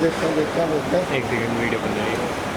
देखता हूँ देखता हूँ देखता हूँ। एक सेकंड वीडियो बन रही है।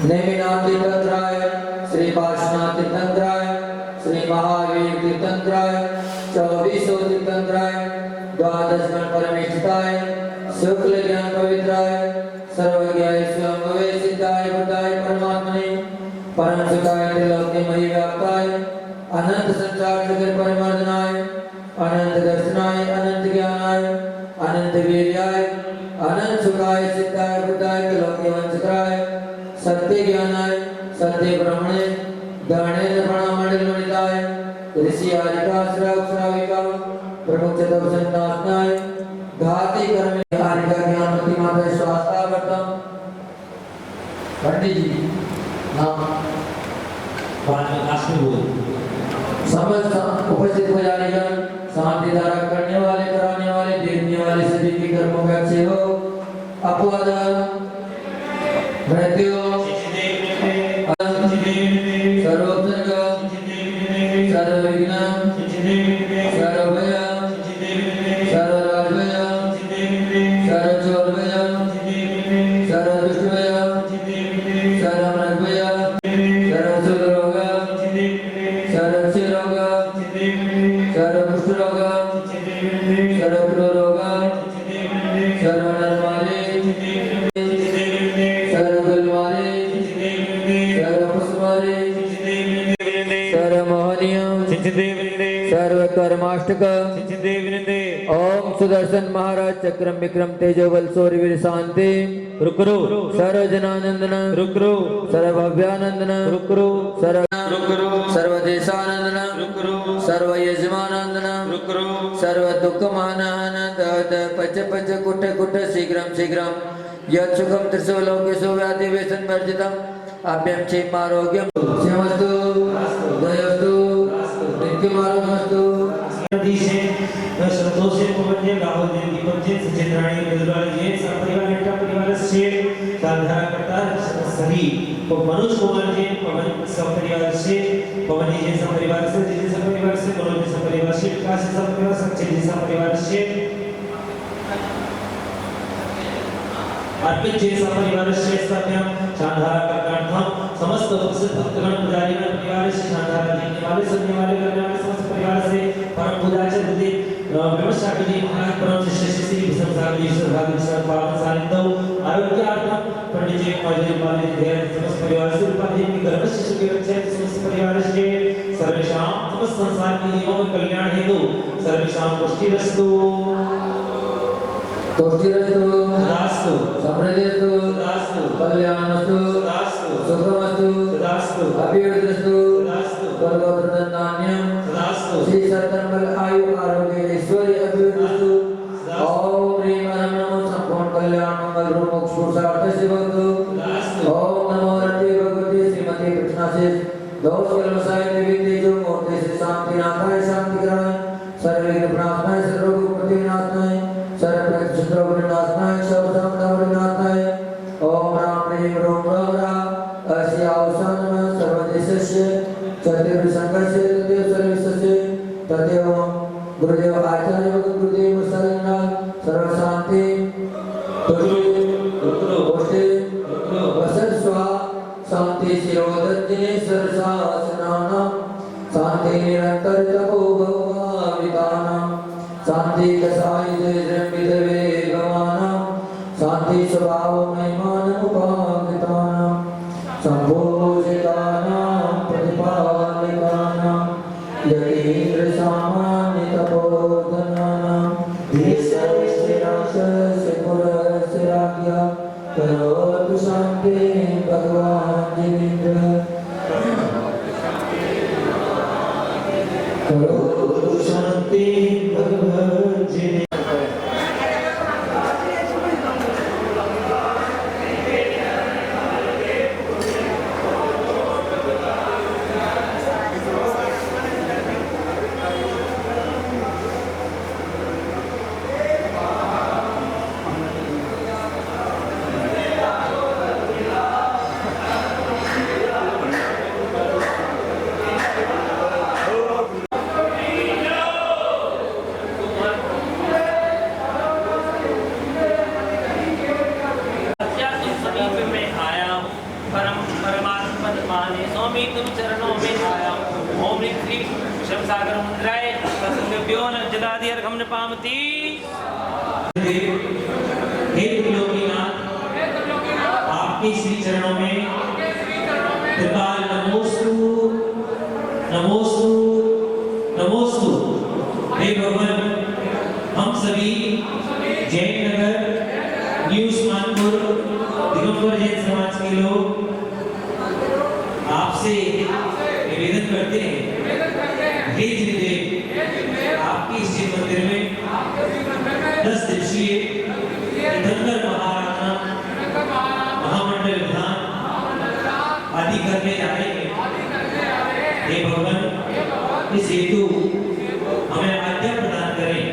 नेमिनाथ तीर्थंकराय, श्री पार्श्वनाथ तीर्थंकराय, श्री महावीर तीर्थंकराय, 24 तीर्थंकराय, द्वादश गण परमेष्ठाय, शुक्ल ज्ञान पवित्राय, सर्वज्ञाय स्वयंभवे सिद्धाय बुद्धाय परमात्मने, परम सुखाय त्रिलोक्यमयी व्याप्ताय, अनंत संसार जगत परिमर्दनाय, अनंत दर्शनाय, अनंत ज्ञानाय, अनंत वीर्याय, अनंत सुखाय सिद्धाय बुद्धाय त्रिलोक्य वंशकाय, सत्य ज्ञानाय, सत्य ब्रह्मणे, दानेन प्रणामणिल मणिताय, ऋषि आदिका श्राविका प्रमुख चतुर्थ संतानाय, घाती कर्म आदिका ज्ञानमती माता स्वास्थावर्तम। पंडित जी नाम समस्त उपस्थित पुजारीगण, शांति धारा करने वाले, कराने वाले, देखने वाले सभी के कर्मों का अच्छे हो। अपवाद मृत्यु सर्वोपसर्ग सर्वविघ्न सर्वभय सर्वराजभय सर्वचोरभय सर्वदुष्टभय सर्वमृगभय सर्वसुरोग सर्वक्षयरोग सर्वकुष्ठरोग सर्वक्रोरोग सर्वनरमाले सर्वगलवाले सर्वपुष्पवाले सर्वमोहनीय सर्वकर्माष्टक ओम सुदर्शन महाराज चक्रम विक्रम तेजोबल शौर्यवीर शांति रुकरो सर्वजनानंदन रुकरो सर्वभव्यानंदन रुकरो सर्वदेशानंदन रुकरो सर्वयजमानंदन रुकरो सर्व दुःखमानंद पच पच कुट कुट शीघ्रम शीघ्रम यत् सुखम त्रिशो लोकेशो व्याधि व्यसन वर्जितम अभ्यम क्षेमारोग्यम सेवस्तु दयस्तु नित्यमारोग्यस्तु संतोष पवनजे राहुल जी दीपकजे सचिन राणी मृदुलाल जी सब परिवार एकटा परिवार से साधारा करता सभी मनोज कुमार जी पवन सब परिवार से पवन जी सब परिवार से जी सब परिवार से मनोज जी सब परिवार से विकास सब परिवार सचिन जी सब परिवार से अर्पित जी सब परिवार से सत्यम शानदार करणार्थम समस्त उपस्थित भक्तगण पुजारी परिवार से शानदार देखने वाले सुनने वाले करने वाले समस्त परिवार से परम पूज्य जी व्यवस्था के लिए महाराज परम श्रेष्ठ श्री विष्णु सागर ईश्वर भागवत सर पावन सानिध्य आरोग्यार्थम पंडित जी मौजूद वाले धैर्य समस्त परिवार से उपाधि की गर्भ शिशु के रक्षा समस्त परिवार से सर्वेषां समस्त संसार के जीवों में कल्याण हेतु सर्वेषां पुष्टिरस्तु तुष्टिरस्तु दास्तु समृद्धिरस्तु दास्तु कल्याणस्तु दास्तु सुखमस्तु दास्तु अभिवृद्धिरस्तु दास्तु सर्वप्रदन्नान्यं दास्तु श्री सत्तमल आयु आरोग्य ऐश्वर्य अभिवृद्धिस्तु ओम ह्रीं परम नमो संपूर्ण कल्याण मंगल रूप मोक्ष पुरुषार्थ सिद्धि ओम नमो रते भगवते श्रीमती कृष्णा से दोष कलमसाय देवी तेजो मूर्ति से शांति नाथाय शांति कराय सर्वविघ्न प्रणाशनाय सर्वरोग प्रतिविनाशनाय सर्वप्रकृति शत्रु विनाशनाय सर्वसंतापविनाशनाय ओम राम ह्रीं रोम राम अस्य अवसान सर्वदेशस्य चतुर्थ संघर्ष तदेव सर्वस्य तदेव गुरुदेव आचार्य गुरुदेव शरणा सर्व शांति तुष्टि वसत स्वा शांति शिरोदर्जने सरसासनानां शांति निरंतर तपो भवावितानां शांति कसाय जयद्रमिदवे भवानां शांति स्वभाव महिमानमुपागतानां संभोजितानां प्रतिपालिकानां यतीन्द्र सामान्य तपोधनानां देशविश्रेणाशस्य पुरस्य राज्ञा करोतु शान्ति भगवान् जिनेन्द्र करोतु शान्ति भगवान् जिनेन्द्र शांति अर्घम न पामती। हे त्रिलोकीनाथ, आपके श्री चरणों में त्रिकाल नमोस्तु नमोस्तु नमोस्तु। हे भगवान, हम सभी जैन नगर न्यू उस्मानपुर दिगंबर जैन समाज के लोग आपसे निवेदन करते हैं, हे जिनदेव, आपके इस शिव मंदिर में 10 दिवसीय तीर्थंकर महाराणा महामंडल विधान आदि करने जा रहे हैं। हे भगवान, इस हेतु हमें आज्ञा प्रदान करें।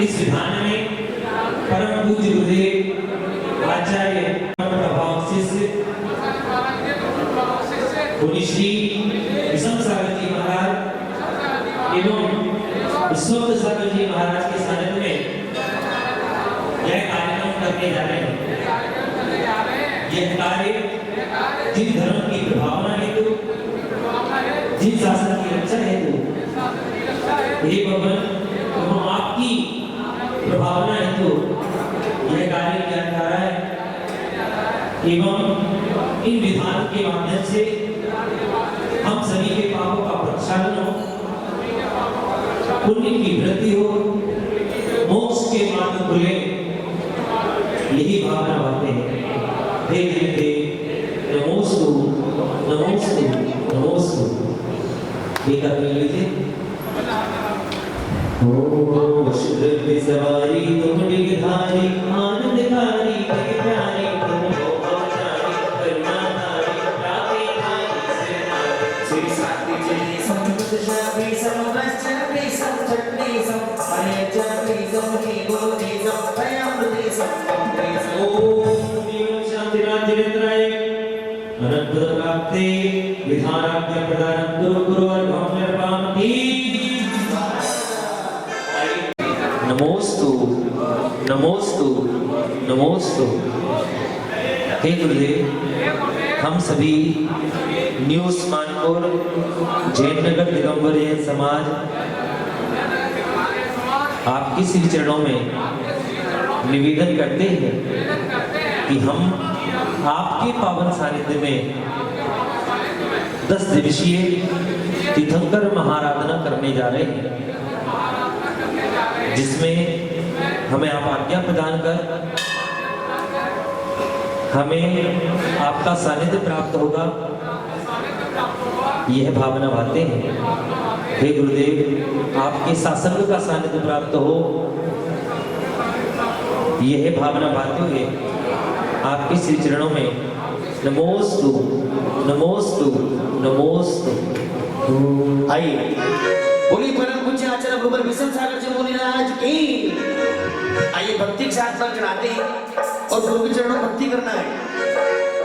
इस विधान में परम पूज्य गुरुदेव आचार्य प्रभाव शिष्य मुनिश्री विषम सागर जी महाराज एवं विश्वस्त सागर जी महाराज के सानिध्य में यह कार्यक्रम करने जा रहे हैं। यह कार्य जिन धर्म की प्रभावना हेतु, जिन शासन की रक्षा हेतु, हे भगवान, हम आपकी प्रभावना हेतु यह कार्य किया जा रहा है एवं इन विधान के माध्यम से हम सभी के पापों का प्रक्षालन हो, पुण्य की वृद्धि हो, मोक्ष के मार्ग खुले, यही भावना बातें हैं। हे देव, नमोस्तु नमोस्तु नमोस्तु। ये कर लीजिए। ओम शुद्ध सवारी तुम डिगधारी, आनंदकारी प्यारी, तुम हो अवतारी, करुणाधारी, प्रातेधारी सेनारी। श्री सात्विक जनी संत शाभी समवस्त्रभी संचटनी सम अयचनी समहि गोदी सम भयमृति सम ओम शांति राज्येन्द्राय अनंत प्राप्ते विधानाज्ञा प्रदानं गुरु गुरु अर्घं निर्वामति। नमोस्तु नमोस्तु नमोस्तु। हे गुरुदेव, हम सभी न्यू उस्मानपुर जैन नगर दिगंबर जैन समाज आपके श्री चरणों में निवेदन करते हैं कि हम आपके पावन सानिध्य में 10 दिवसीय तीर्थंकर महाराधना करने जा रहे हैं, जिसमें हमें आप आज्ञा प्रदान कर हमें आपका सानिध्य प्राप्त होगा, यह भावना बातें हैं। हे गुरुदेव, आपके शासन का सानिध्य प्राप्त हो, यह भावना बातें हुए आपके श्री चरणों में नमोस्तु नमोस्तु नमोस्तु। आइए बोली परम पूज्य आचार्य गुरुवर विषम सागर जी मुनिराज की। आइए भक्ति के साथ पर चढ़ाते हैं और गुरु के चरणों में भक्ति करना है।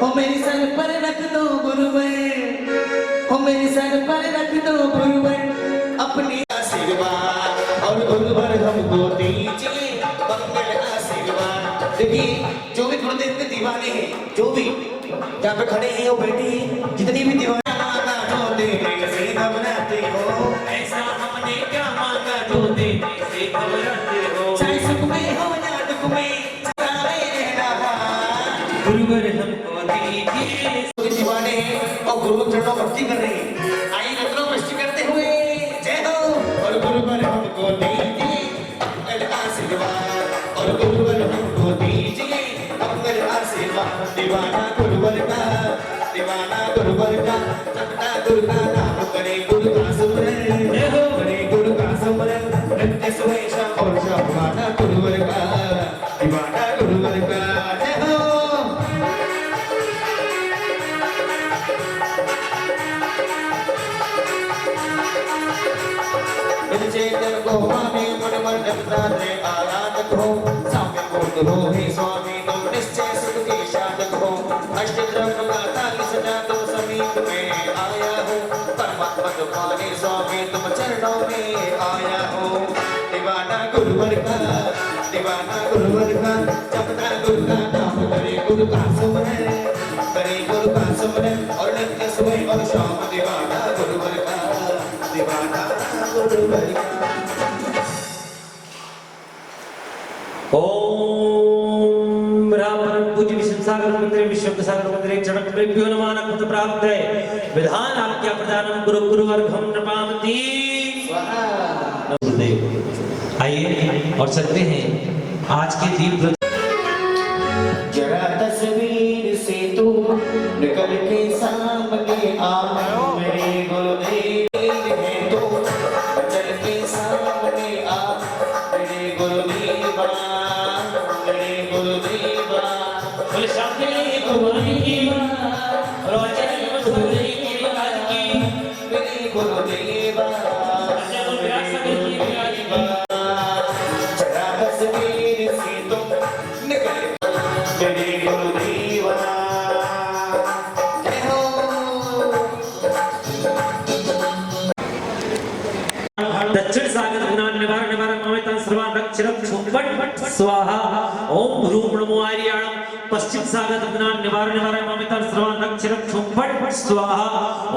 हो मेरी सर पर रख दो गुरुवर, हो मेरी सर पर रख दो गुरुवर अपनी आशीर्वाद, और गुरुवर हमको दीजिए मंगल आशीर्वाद। देखिए, जो भी गुरुदेव के दीवाने हैं, जो भी यहाँ पे खड़े हैं, वो बैठे हैं, जितनी भी दीवाने बनाते हो, ऐसा हमने क्या मांगा जो देने से घबराते हो। चाहे सुख में हो या दुख में सदाए रहना, गुरुवर हमको दीजिए। दीवाने हैं और गुरु चरणों भक्ति कर रहे हैं। आइए मित्रों, मस्ती करते हुए जय हो। और गुरुवर हमको दीजिए मंगल आशीर्वाद, और गुरुवर हमको दीजिए मंगल आशीर्वाद। दीवाना गुरुवर का, दीवाना गुरुवर का, सपना गुरु का नाम करे, गुरु का सुमरन करे, गुरु का सुमरन नित्य सुहेशा और दीवाना गुरुवर का, दीवाना गुरुवर का जय हो। चेतन को माने मन मन रखते आराधक हो, साम्य पूर्ण हो हे स्वामी तुम निश्चय सुख के साधक हो। अष्टद्रव्य का ताल सजा दो समीप में आया हो, परमात्मा तुम्हारे स्वामी तुम चरणों में आया हो। दीवाना गुरुवर का, दीवाना गुरुवर का, जपना गुरु का नाम करे, गुरु का सुमरन करे, गुरु का सुमरन और नित्य सुबह और शाम। दीवाना गुरुवर का, दीवाना गुरुवर का। ओम राम पूज्य विष्णु सागर मंदिर विश्व सागर मंदिर जनक प्रेभ्यो नमः नमः प्राप्त है विधान आज्ञा प्रदानम गुरु गुरु अर्घम नपामति स्वाहा। आइए और चलते हैं आज के दीप जरा तस्वीर से तू निकल के सामने आ मेरे गुरुदेव है तो चल के सामने आ मेरे गुरुदेवा मेरे गुरुदेवा बोले शांति भगवान की रोचन मधुरी की बात की मेरे गुरुदेवा जरा तस्वीर से तू निकल मेरे गुरुदेवा जय हो। दक्षिण सागर गुणान निवारण निवारण ममितं सर्वान् रक्ष रक्ष फट स्वाहा। ओम ह्रूम नमो आर्याणं पश्चिम सागर गुणान निवारण निवारण ममितं सर्वान् रक्ष रक्ष फट स्वाहा।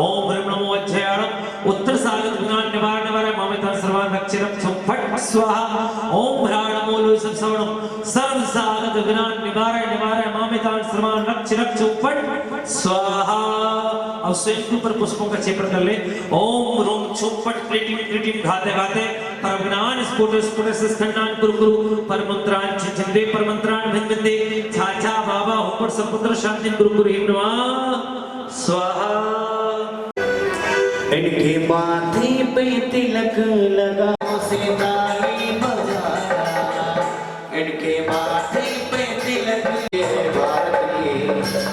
ओम ह्रीं नमो अज्जयाणं उत्तर सागर गुणान निवारण निवारण ममितं सर्वान् रक्ष रक्ष फट स्वाहा। ओम ह्रां नमो लोहितं सवर्णं सर्व सागर गुणान निवारण निवारण ममितं सर्वान् रक्ष रक्ष फट स्वाहा। अब स्वयं के ऊपर पुष्पों का क्षेपण कर ले। ओम रूम छुम पट क्रीटिम क्रीटिम घाते घाते परमज्ञान स्फुट स्फुट स्खंडान कुरु कुरु परमंत्रान छिंदे परमंत्रान भिंदे छा छा बाबा ऊपर समुद्र शांति गुरु गुरु हिम नमः स्वाहा। इनके माथे पे तिलक लगा से ताली बजाना इनके माथे पे तिलक भारत के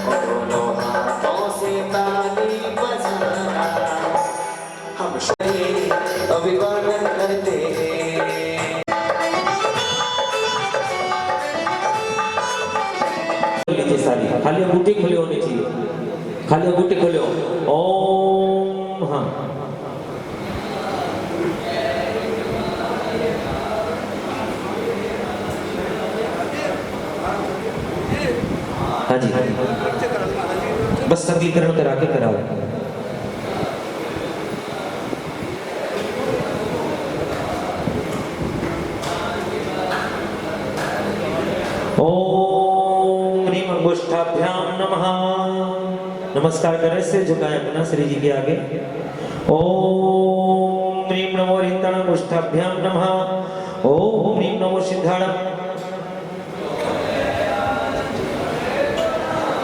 दोनों हाथों से ताली बजाना हम अभिवादन करते हैं। लीजिए सारी खाली अंगूठे खुले होने चाहिए खाली अंगूठे खुले हो। ओम हाँ हाँ जी बस संगीकरण करा के कराओ। ओम ह्रीं अंगुष्ठाभ्याम नमः। नमस्कार करें से झुकाएं अपना श्री जी के आगे। ओम ह्रीं नमो रिंतण अंगुष्ठाभ्याम नमः। ओम ह्रीं नमो सिद्धाणम।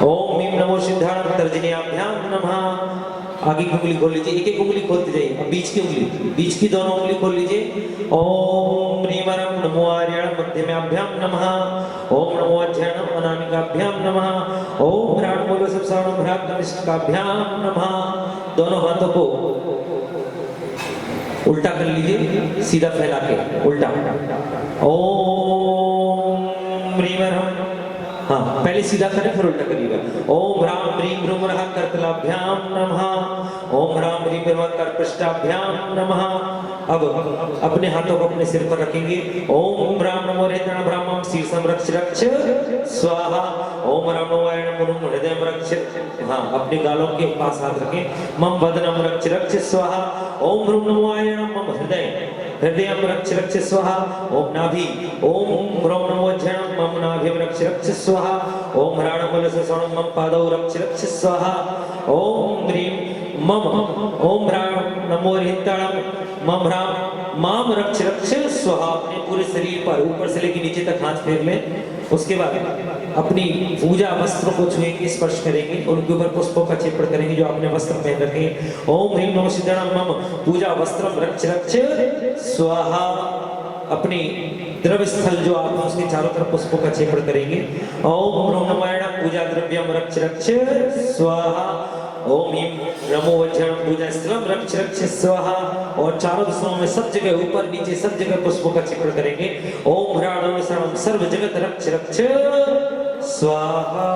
ओम ह्रीं नमो सिद्धाणम तर्जनीयाभ्याम नमः। आगे की उंगली खोल लीजिए एक एक उंगली खोलते जाइए। अब बीच की दोनों उंगली खोल लीजिए। ओम ह्रीमरम नमो आर्याणं मध्यमाभ्याम नमः। ओम नमो अज्जयाणं अनामिकाभ्याम नमः। ओम ह्रां नमो सप्तसारणं ह्रां कनिष्ठकाभ्याम नमः। दोनों हाथों को उल्टा कर लीजिए सीधा फैला के उल्टा। ओम ह्रीमरम हाँ पहले सीधा करें फिर उल्टा करिएगा। ओम ह्रां ह्रीं ह्रूं ह्रां करतलाभ्याम नमः। ओम ह्रां ह्रीं ह्रूं करपृष्ठाभ्याम नमः। अब अपने हाथों को अपने सिर पर रखेंगे। ओम ह्रां नमो हृदयं ब्रह्मं शीर्षं रक्ष रक्ष स्वाहा। ओम ह्रां नमो वायणं मुरुं हृदयं रक्ष हाँ अपने गालों के पास हाथ रखें। मम वदनं रक्ष रक्ष स्वाहा। ओम ह्रूं नमो वायणं मम हृदय हृदयं रक्ष रक्ष स्वाहा। ओम नाभि ओम ह्रौं नमो अज्जयाणं मम नाभिं रक्ष रक्ष स्वाहा। ओम ह्रां नमो लससरणं मम पादौ रक्ष रक्ष स्वाहा। ओम ह्रीं मम ओम ह्रां नमो हृंताणं मम ह्रां माम रक्ष रक्ष स्वाहा। अपने पूरे शरीर पर ऊपर से लेकर नीचे तक हाथ फेर लें। उसके बाद अपनी पूजा वस्त्रों को छुएंगे स्पर्श करेंगे उनके ऊपर पुष्पों का क्षेपण करेंगे जो आपने वस्त्र पहन रखे हैं। ओम ह्रीं नमो सिद्धाणं मम पूजा वस्त्रं रक्ष रक्ष स्वाहा। अपनी द्रव्य स्थल जो आप उसके चारों तरफ पुष्पों का क्षेपण करेंगे। ओम ह्रौं नमो वायणं पूजा द्रव्यं रक्ष रक्ष स्वाहा। ओम ह्रीं नमो वज्रं पूजा स्थलं रक्ष रक्ष स्वाहा। और चारों दिशाओं में सब जगह ऊपर नीचे सब जगह पुष्पों का क्षेपण करेंगे। ओम ह्रां नमो सर्वं सर्व जगत रक्ष रक्ष स्वाहा।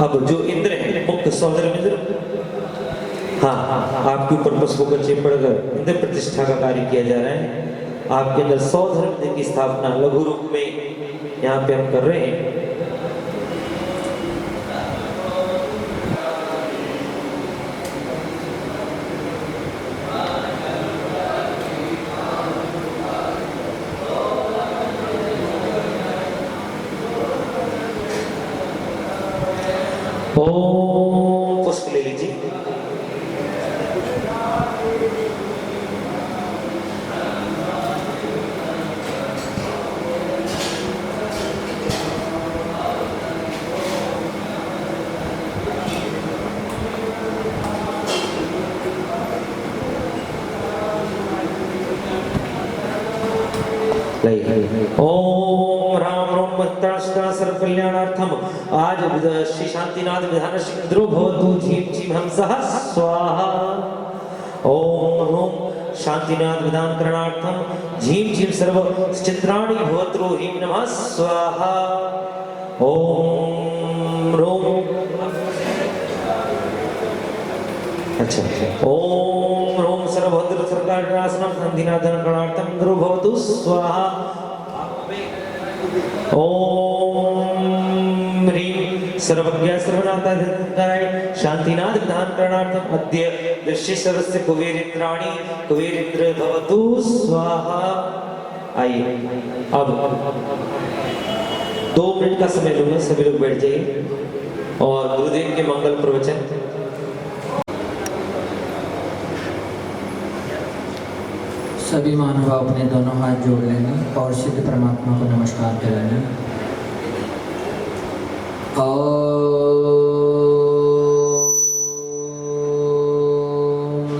अब जो इंद्र है मुख्य सौंदर्य इंद्र हाँ आपके ऊपर पुष्पों का क्षेपण कर इंद्र प्रतिष्ठा का कार्य किया जा रहा है। आपके अंदर 100 धर्म की स्थापना लघु रूप में यहाँ पे हम कर रहे हैं। ओम राम रोम भक्ताष्टा सर्व कल्याणार्थम आज श्री शांतिनाथ विधान इंद्रो भवतु झीम झीम हम सह स्वाहा। ओम रोम शांतिनाथ विधान करणार्थम झीम झीम सर्व चित्राणि भवतु ह्रीं नमः स्वाहा। ओम रोम अच्छा ओम रोम सर्वभद्र सर्वकार्यासनं शांतिनाथं करणार्थम इंद्रो भवतु स्वाहा। ओम ह्रीं सर्वज्ञ सर्वनाथाय शांतिनाथ विधान करणार्थम अद्य दृश्य सर्वस्य कुबेरेन्द्राणि कुबेरेन्द्र भवतु स्वाहा। आइए अब 2 मिनट का समय लूंगा, सभी लोग बैठ जाइए और गुरुदेव के मंगल प्रवचन। सभी मानव अपने दोनों हाथ जोड़ लेंगे और सिद्ध परमात्मा को नमस्कार करेंगे। ओम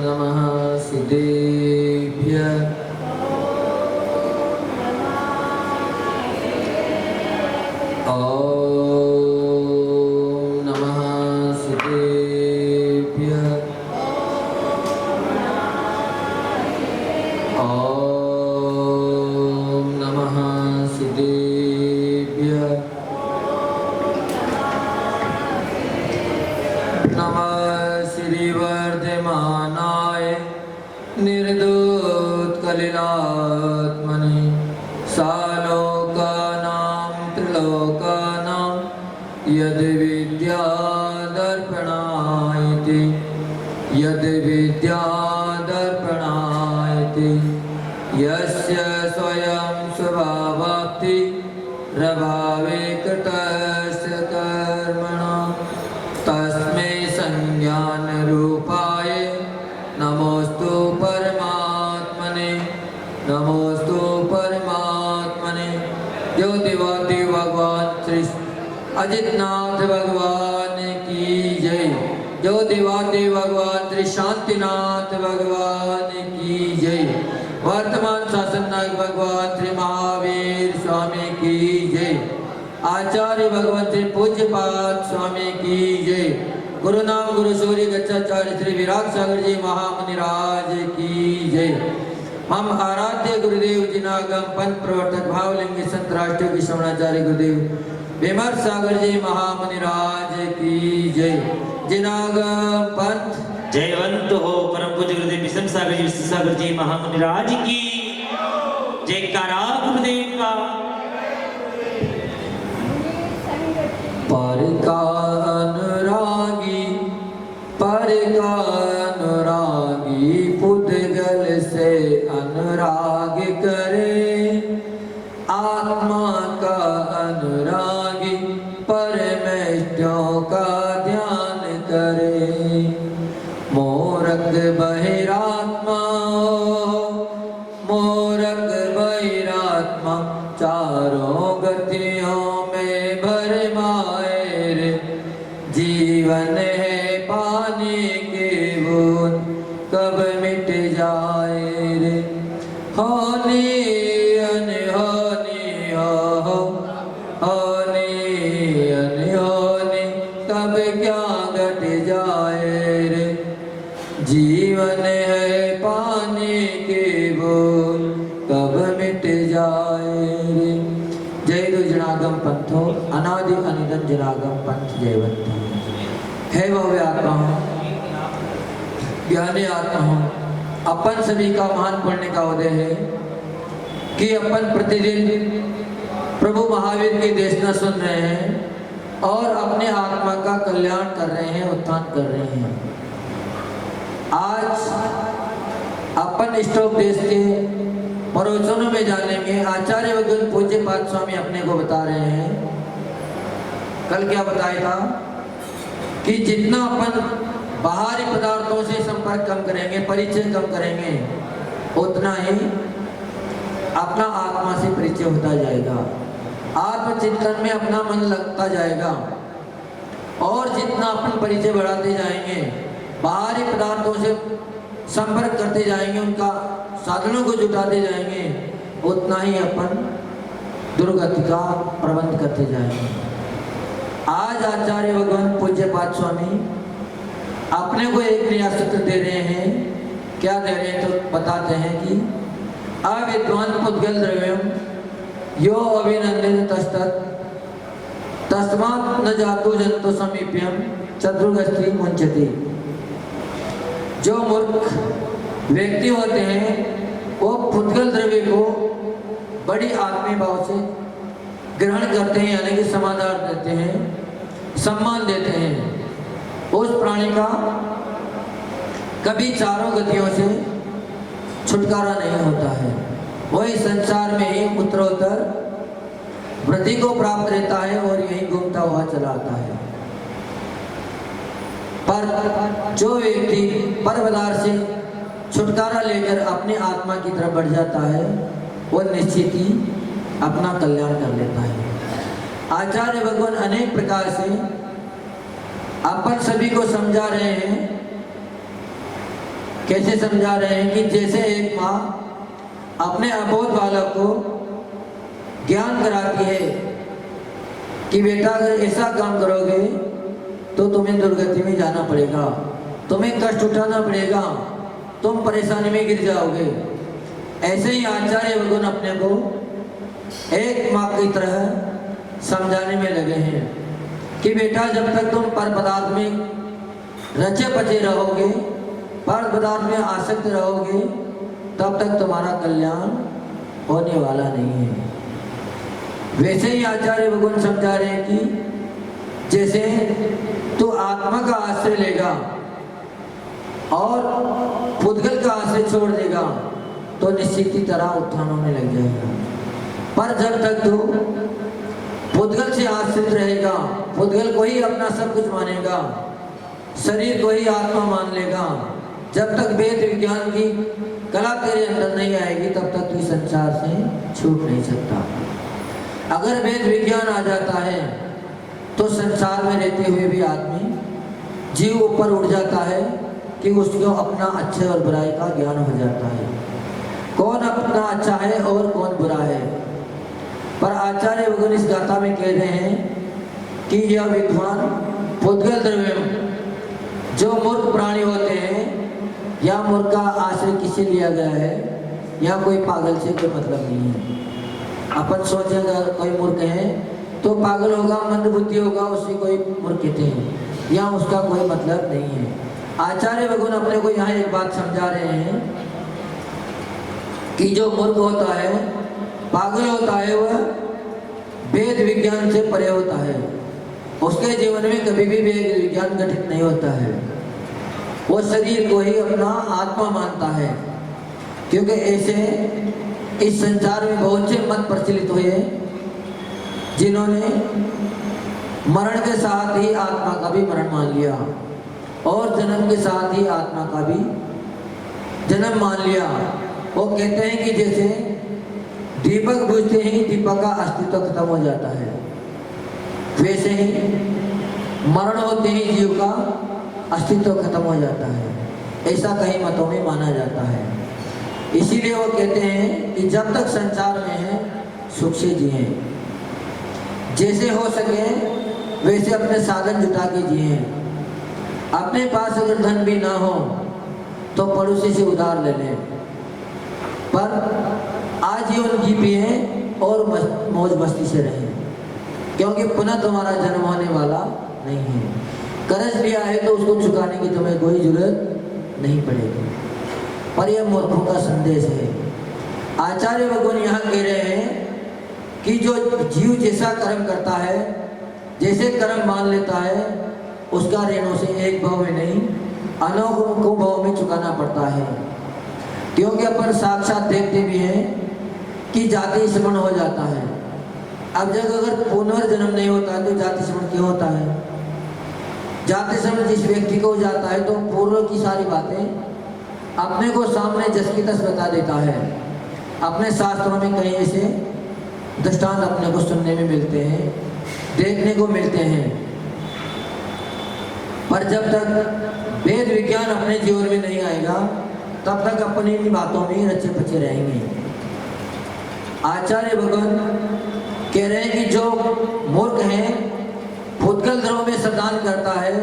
नमः सिद्धेभ्यः। ओम नमः सिद्धेभ्यः। ओम नमः सिद्धेभ्यः। नमः श्रीवर्धमानाय निर्दोषकलिलात्मने सालोकानां त्रिलोकानां यद्विद्यादर्पणायते यद्विद्यादर्पणायते यस्य स्वयं स्वभावाप्ति प्रभावे कृतस्य कर्मणा तस्मै संज्ञान रूपाय नमोस्तु परमात्मने नमोस्तु परमात्मने। जो देवादि भगवान श्री अजितनाथ भगवान की जय। जो देवादि भगवान श्री शांतिनाथ भगवान की जय। वर्तमान शासन नायक भगवान श्री महावीर स्वामी की जय। आचार्य भगवान श्री पूज्यपाद स्वामी की जय। गुरु नाम गुरु सूर्य गच्छाचार्य श्री विराट सागर जी महामुनिराज की जय। हम आराध्य गुरुदेव जिनागम पंथ प्रवर्तक भावलिंगी संत राष्ट्रीय की श्रवणाचार्य गुरुदेव विमर सागर जी महामुनिराज की जय। जिनागम पंथ जयवंत हो। परम पूज्य गुरुदेव विषम सागर जी विष्णु सागर जी महामुनिराज की जयकारा गुरुदेव का। पर का अनुरागी पुद्गल से अनुराग करे। आत्मा का अनुरागी परमेष्ठों का ध्यान करे। मोरक बहिरात्मा चारों गतियों में भरमाए रे। जीवन है पानी के बूंद कब मिट जाए रे। होनी अनहोनी हो होनी अनहोनी कब क्या घट जाए रे। जीवन है पानी के बूंद कब मिट जाए रे। जय दो जनागम पंथो अनादि अनिधन जनागम पंथ जयवंत है। भव्य आत्मा हूँ, ज्ञानी आत्मा हूँ। अपन सभी का महान पुण्य का उदय है कि अपन प्रतिदिन प्रभु महावीर की देशना सुन रहे हैं और अपने आत्मा का कल्याण कर रहे हैं, उत्थान कर रहे हैं। आज अपन इष्टोपदेश के प्रवचनों में जानेंगे। आचार्य भगवान पूज्य पाद स्वामी अपने को बता रहे हैं। कल क्या बताया था कि जितना अपन बाहरी पदार्थों से संपर्क कम करेंगे, परिचय कम करेंगे, उतना ही अपना आत्मा से परिचय होता जाएगा। आत्मचिंतन में अपना मन लगता जाएगा और जितना अपन परिचय बढ़ाते जाएंगे, बाहरी पदार्थों से संपर्क करते जाएंगे, उनका साधनों को जुटाते जाएंगे, उतना ही अपन दुर्गति का प्रबंध करते जाएंगे। आज आचार्य भगवान पूज्यपाद स्वामी अपने को एक नया सूत्र दे रहे हैं। क्या दे रहे हैं तो बताते हैं कि अविद्वान पुद्गल द्रव्यम यो अभिनंदित तस्तत् तस्मात् न जातु जंतु समीप्यम चतुर्गस्त्री मुंचति। जो मूर्ख व्यक्ति होते हैं वो पुद्गल द्रव्य को बड़ी आत्मीय भाव से ग्रहण करते हैं, यानी कि समाधान देते हैं, सम्मान देते हैं। उस प्राणी का कभी चारों गतियों से छुटकारा नहीं होता है। वही संसार में ही उत्तरोत्तर वृद्धि को प्राप्त रहता है और यही घूमता हुआ चला आता है। पर जो व्यक्ति पर पदार्थ से छुटकारा लेकर अपनी आत्मा की तरफ बढ़ जाता है वो निश्चित ही अपना कल्याण कर लेता है। आचार्य भगवान अनेक प्रकार से अपन सभी को समझा रहे हैं। कैसे समझा रहे हैं कि जैसे एक माँ अपने अबोध बालक को ज्ञान कराती है कि बेटा अगर ऐसा काम करोगे तो तुम्हें दुर्गति में जाना पड़ेगा, तुम्हें कष्ट उठाना पड़ेगा, तुम परेशानी में गिर जाओगे। ऐसे ही आचार्य भगवान अपने को एक माँ की तरह समझाने में लगे हैं कि बेटा जब तक तुम पर पदार्थ में रचे पचे रहोगे, पर पदार्थ में आसक्त रहोगे, तब तक तुम्हारा कल्याण होने वाला नहीं है। वैसे ही आचार्य भगवान समझा रहे हैं कि जैसे तू आत्मा का आश्रय लेगा और पुद्गल का आश्रय छोड़ देगा तो निश्चित ही तरह उत्थान होने लग जाएगा। पर जब तक तू पुद्गल से आश्रित रहेगा, पुद्गल को ही अपना सब कुछ मानेगा, शरीर को ही आत्मा मान लेगा, जब तक वेद विज्ञान की कला तेरे अंदर नहीं आएगी तब तक तू इस संसार से छूट नहीं सकता। अगर वेद विज्ञान आ जाता है तो संसार में रहते हुए भी आदमी जीव ऊपर उठ जाता है कि उसको अपना अच्छे और बुराई का ज्ञान हो जाता है, कौन अपना अच्छा है और कौन बुरा है। पर आचार्य भगवान इस गाथा में कह रहे हैं कि यह विद्वान पुद्गल द्रव्य जो मूर्ख प्राणी होते हैं, या मूर्ख का आश्रय किसे लिया गया है, या कोई पागल से कोई मतलब नहीं है। अपन सोचें अगर कोई मूर्ख है तो पागल होगा, मंदबुद्धि होगा, उसे कोई मूर्ख कहते हैं, या उसका कोई मतलब नहीं है। आचार्य भगवान अपने को यहाँ एक बात समझा रहे हैं कि जो मूर्ख होता है, पागल होता है, वह वेद विज्ञान से परे होता है। उसके जीवन में कभी भी वेद विज्ञान घटित नहीं होता है। वो शरीर को ही अपना आत्मा मानता है, क्योंकि ऐसे इस संसार में बहुत से मत प्रचलित हुए जिन्होंने मरण के साथ ही आत्मा का भी मरण मान लिया और जन्म के साथ ही आत्मा का भी जन्म मान लिया। वो कहते हैं कि जैसे दीपक बुझते ही दीपक का अस्तित्व खत्म हो जाता है, वैसे ही मरण होते ही जीव का अस्तित्व खत्म हो जाता है। ऐसा कई मतों में माना जाता है। इसीलिए वो कहते हैं कि जब तक संसार में है सुख से जिए, जैसे हो सके वैसे अपने साधन जुटा के जिए। अपने पास अगर धन भी ना हो तो पड़ोसी से उधार ले लें, पर आजीवन जी पिए और मौज मस्ती से रहें, क्योंकि पुनः तुम्हारा जन्म होने वाला नहीं है। कर्ज लिया है तो उसको चुकाने की तुम्हें कोई जरूरत नहीं पड़ेगी। पर यह मूर्खों का संदेश है। आचार्य भगवान यहाँ कह रहे हैं कि जो जीव जैसा कर्म करता है, जैसे कर्म मान लेता है, उसका ऋणों से एक भाव में नहीं अनेकों भाव में चुकाना पड़ता है। क्योंकि अपन साक्षात देखते भी हैं कि जाति श्रवण हो जाता है। अब जब अगर पुनर्जन्म नहीं होता है तो जाति श्रवण क्यों होता है? जाति श्रवण जिस व्यक्ति को हो जाता है तो पूर्व की सारी बातें अपने को सामने जस की तस बता देता है। अपने शास्त्रों में कई ऐसे दृष्टांत अपने को सुनने में मिलते हैं, देखने को मिलते हैं। पर जब तक वेद विज्ञान अपने जीवन में नहीं आएगा तब तक अपनी इन बातों में रचे पचे रहेंगे। आचार्य भगवान कह रहे हैं कि जो मूर्ख हैं, फुटकल द्रव्य में श्रद्धान करता है,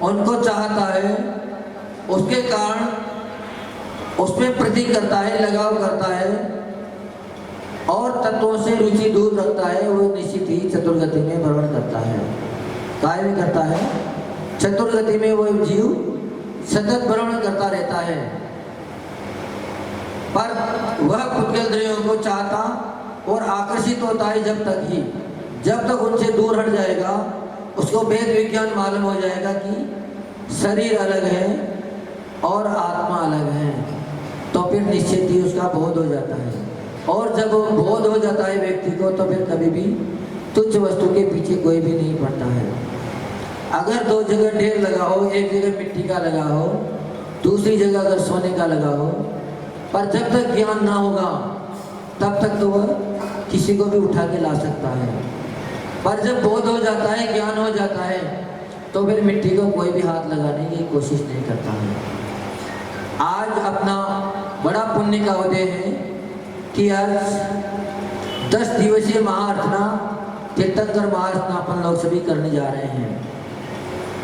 उनको चाहता है, उसके कारण उसमें प्रति करता है, लगाव करता है और तत्वों से रुचि दूर रखता है, वो निश्चित ही चतुर्गति में भ्रमण करता है। काय में करता है? चतुर्गति में वो जीव सतत भ्रमण करता रहता है। पर वह फुटकल द्रव्यों को चाहता और आकर्षित होता है जब तक उनसे दूर हट जाएगा, उसको वेद विज्ञान मालूम हो जाएगा कि शरीर अलग है और आत्मा अलग है, तो फिर निश्चित ही उसका बोध हो जाता है। और जब बोध हो जाता है व्यक्ति को, तो फिर कभी भी तुच्छ वस्तु के पीछे कोई भी नहीं पड़ता है। अगर दो जगह ढेर लगा हो, एक जगह मिट्टी का लगा हो, दूसरी जगह अगर सोने का लगा हो, पर जब तक ज्ञान ना होगा तब तक तो वह किसी को भी उठा के ला सकता है। पर जब बोध हो जाता है, ज्ञान हो जाता है, तो फिर मिट्टी को कोई भी हाथ लगाने की कोशिश नहीं करता है। आज अपना बड़ा पुण्य का उदय है कि आज 10 दिवसीय महाअर्चना, तीर्थंकर महाअर्चना अपन लोग सभी करने जा रहे हैं।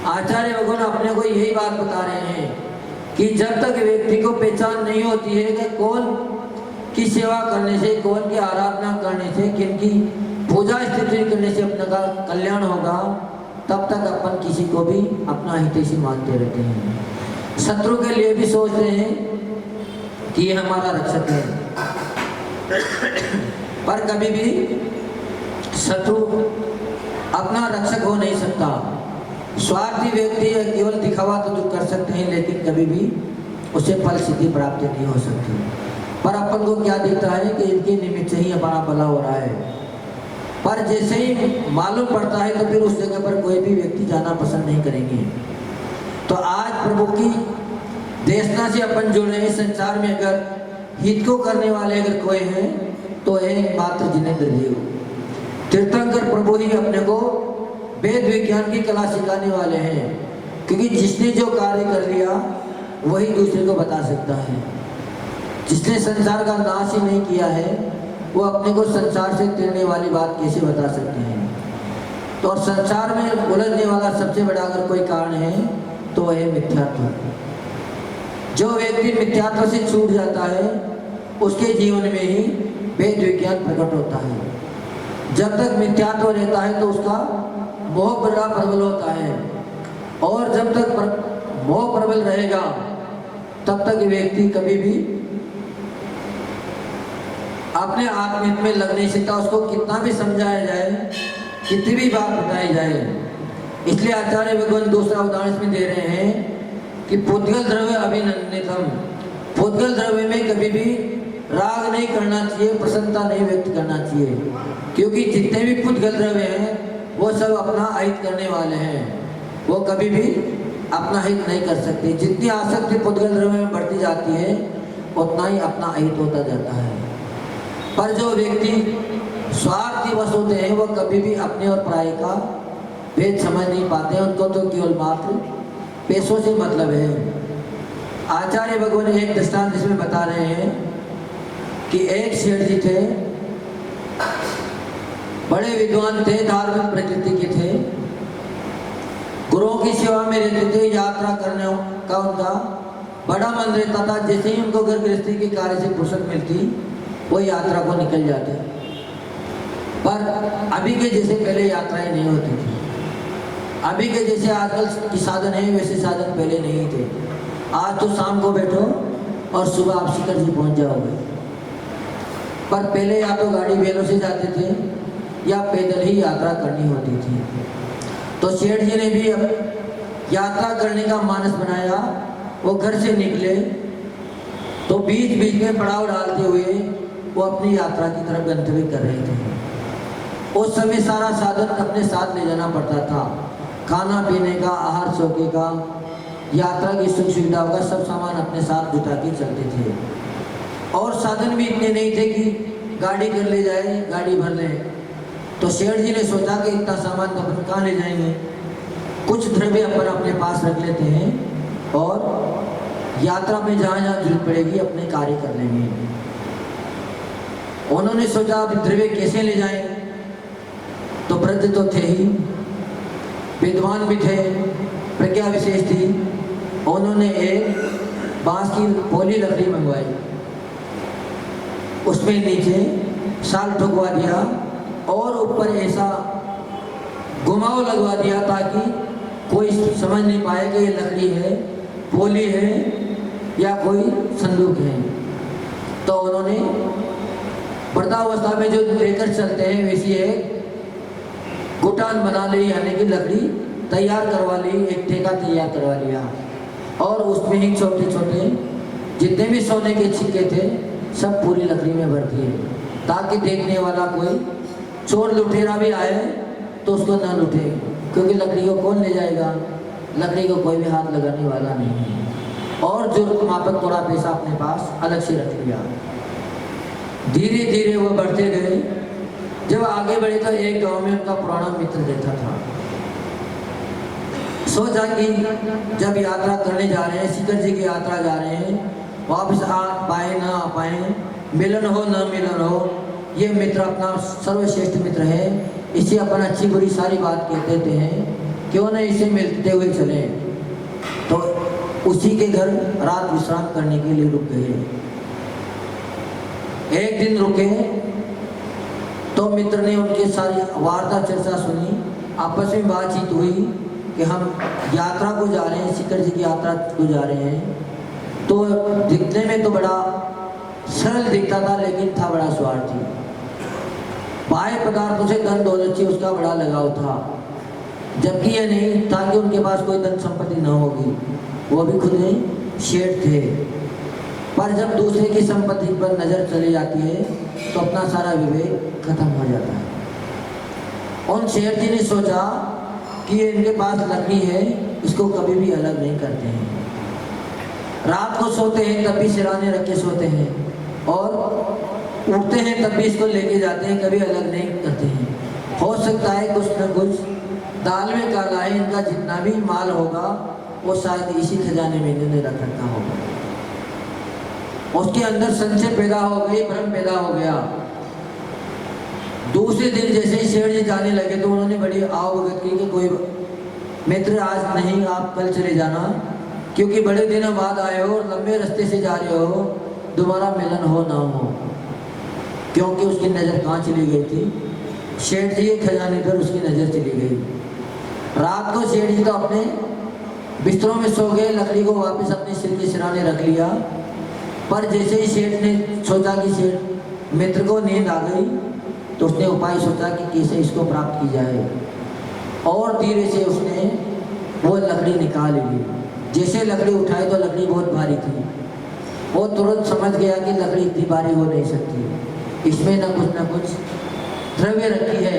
आचार्य भगवान अपने को यही बात बता रहे हैं कि जब तक व्यक्ति को पहचान नहीं होती है कि कौन की सेवा करने से, कौन की आराधना करने से, किन की पूजा स्थिति करने से अपना का कल्याण होगा, तब तक अपन किसी को भी अपना हितैषी मानते रहते हैं। शत्रु के लिए भी सोचते हैं कि ये हमारा रक्षक है, पर कभी भी शत्रु अपना रक्षक हो नहीं सकता। स्वार्थी व्यक्ति केवल दिखावा तो कर सकते हैं, लेकिन कभी भी उसे फल सिद्धि प्राप्त नहीं हो सकती। पर अपन को क्या दिखता है कि इनके निमित्त से ही हमारा भला हो रहा है, पर जैसे ही मालूम पड़ता है तो फिर उस जगह पर कोई भी व्यक्ति जाना पसंद नहीं करेंगे। तो आज प्रभु की देशना से अपन जुड़ रहे हैं। संसार में अगर हित को करने वाले अगर कोई हैं तो एकमात्र जिनेंद्र जी, तीर्थंकर प्रभु ही अपने को वेद विज्ञान की कला सिखाने वाले हैं, क्योंकि जिसने जो कार्य कर लिया वही दूसरे को बता सकता है। जिसने संसार का नाश ही नहीं किया है, वो अपने को संसार से गिरने वाली बात कैसे बता सकते हैं। तो और संसार में उलझने वाला सबसे बड़ा अगर कोई कारण है तो वह है मिथ्यात्व। जो व्यक्ति मिथ्यात्व से छूट जाता है, उसके जीवन में ही वेद विज्ञान प्रकट होता है। जब तक मिथ्यात्व रहता है तो उसका मोह बड़ा प्रबल होता है, और जब तक मोह प्रबल रहेगा तब तक व्यक्ति कभी भी अपने आत्महित में लग नहीं सकता। उसको कितना भी समझाया जाए, कितनी भी बात बताई जाए। इसलिए आचार्य भगवान दूसरा उदाहरण इसमें दे रहे हैं कि पुद्गल द्रव्य अभिनंदितम, पुद्गल द्रव्य में कभी भी राग नहीं करना चाहिए, प्रसन्नता नहीं व्यक्त करना चाहिए, क्योंकि जितने भी पुद्गल द्रव्य हैं वो सब अपना अहित करने वाले हैं। वो कभी भी अपना हित नहीं कर सकते। जितनी आसक्ति पुद्गल द्रव्य में बढ़ती जाती है, उतना ही अपना अहित होता जाता है। पर जो व्यक्ति स्वार्थी वश होते हैं, वो कभी भी अपने और पराये का भेद समझ नहीं पाते। उनको तो केवल मात्र पैसों से मतलब है। आचार्य भगवान एक दृष्टांत इसमें बता रहे हैं कि एक सेठ जी थे, बड़े विद्वान थे, धार्मिक प्रकृति के थे, गुरुओं की सेवा में रहते थे। यात्रा करने का उनका बड़ा मन रहता था। जैसे ही उनको घर गृहस्थी के कार्य से फुर्सत मिलती, वो यात्रा को निकल जाते। पर अभी के जैसे पहले यात्राएं नहीं होती थी। अभी के जैसे आजकल की साधन है, वैसे साधन पहले नहीं थे। आज तो शाम को बैठो और सुबह आप शिखर जी पहुंच जाओगे। पर पहले या तो गाड़ी बैलों से जाते थे या पैदल ही यात्रा करनी होती थी। तो सेठ जी ने भी अब यात्रा करने का मानस बनाया। वो घर से निकले तो बीच बीच में पड़ाव डालते हुए वो अपनी यात्रा की तरफ गंतव्य कर रहे थे। उस समय सारा साधन अपने साथ ले जाना पड़ता था। खाना पीने का, आहार सोके का, यात्रा की सुख सुविधाओं का सब सामान अपने साथ जुटा के चलते थे। और साधन भी इतने नहीं थे कि गाड़ी कर ले जाए, गाड़ी भर ले। तो सेठ जी ने सोचा कि इतना सामान तो अपन कहाँ ले जाएंगे, कुछ द्रव्य अपन अपने पास रख लेते हैं और यात्रा में जहाँ जहाँ जरूरत पड़ेगी अपने कार्य कर लेंगे। उन्होंने सोचा अब द्रव्य कैसे ले जाएं, तो वृद्ध तो थे ही, विद्वान भी थे, प्रज्ञा विशेष थी। उन्होंने एक बांस की पोली लकड़ी मंगवाई, उसमें नीचे साल ठुकवा दिया और ऊपर ऐसा घुमाव लगवा दिया ताकि कोई समझ नहीं पाए कि ये लकड़ी है, पोली है या कोई संदूक है। तो उन्होंने वृद्धावस्था में जो लेकर चलते हैं वैसी एक गुटान बना ली, यानी कि लकड़ी तैयार करवा ली, एक ठेका तैयार करवा लिया और उसमें ही छोटे छोटे जितने भी सोने के सिक्के थे सब पूरी लकड़ी में भर दिए, ताकि देखने वाला कोई चोर लुटेरा भी आए तो उसको ना लूटे, क्योंकि लकड़ी को कौन ले जाएगा, लकड़ी को कोई भी हाथ लगाने वाला नहीं है। और जो मापक थोड़ा पैसा अपने पास अलग से रख लिया। धीरे धीरे वो बढ़ते गए। जब आगे बढ़े तो एक गांव में उनका पुराना मित्र रहता था। सोचा कि जब यात्रा करने जा रहे हैं, शिखर जी की यात्रा जा रहे हैं, वापस आ पाए ना आ पाए, मिलन हो ना मिलन हो, ये मित्र अपना सर्वश्रेष्ठ मित्र है, इसे अपन अच्छी बुरी सारी बात कह देते हैं, क्यों न इसे मिलते हुए चले। तो उसी के घर रात विश्राम करने के लिए रुक गए। एक दिन रुके तो मित्र ने उनकी सारी वार्ता चर्चा सुनी, आपस में बातचीत हुई कि हम यात्रा को जा रहे हैं, शिखर जी की यात्रा को जा रहे हैं। तो दिखने में तो बड़ा सरल दिखता था, लेकिन था बड़ा स्वार्थी। बाह्य पदार्थों से धन दौलत से उसका बड़ा लगाव था, जबकि यह नहीं था कि उनके पास कोई धन संपत्ति न होगी, वो भी खुद नहीं शेठ थे। पर जब दूसरे की संपत्ति पर नजर चली जाती है तो अपना सारा विवेक खत्म हो जाता है। उन शेठ जी ने सोचा कि ये इनके पास लकड़ी है, इसको कभी भी अलग नहीं करते हैं। रात को सोते हैं तब भी सिराने रख के सोते हैं, और उठते हैं तब भी इसको लेके जाते हैं, कभी अलग नहीं करते हैं। हो सकता है कुछ न कुछ दाल में काला है, इनका जितना भी माल होगा वो शायद इसी खजाने में इन्होंने रख रखा होगा। उसके अंदर संशय पैदा हो गई, भ्रम पैदा हो गया। दूसरे दिन जैसे ही शेठ जी जाने लगे तो उन्होंने बड़ी आवभगत की कि कोई मित्र आज नहीं, आप कल चले जाना, क्योंकि बड़े दिनों बाद आए हो और लंबे रास्ते से जा रहे हो, दोबारा मिलन हो ना हो। क्योंकि उसकी नज़र कहाँ चली गई थी, शेठ जी के खजाने पर उसकी नज़र चली गई। रात को शेठ जी तो अपने बिस्तरों में सो गए, लकड़ी को वापस अपने सिर के सिराने रख लिया। पर जैसे ही शेठ ने सोचा कि शेठ मित्र को नींद आ गई, तो उसने उपाय सोचा कि कैसे इसको प्राप्त की जाए, और धीरे से उसने वो लकड़ी निकाल ली। जैसे लकड़ी उठाई तो लकड़ी बहुत भारी थी। वो तुरंत समझ गया कि लकड़ी इतनी भारी हो नहीं सकती, इसमें न कुछ द्रव्य रखी है।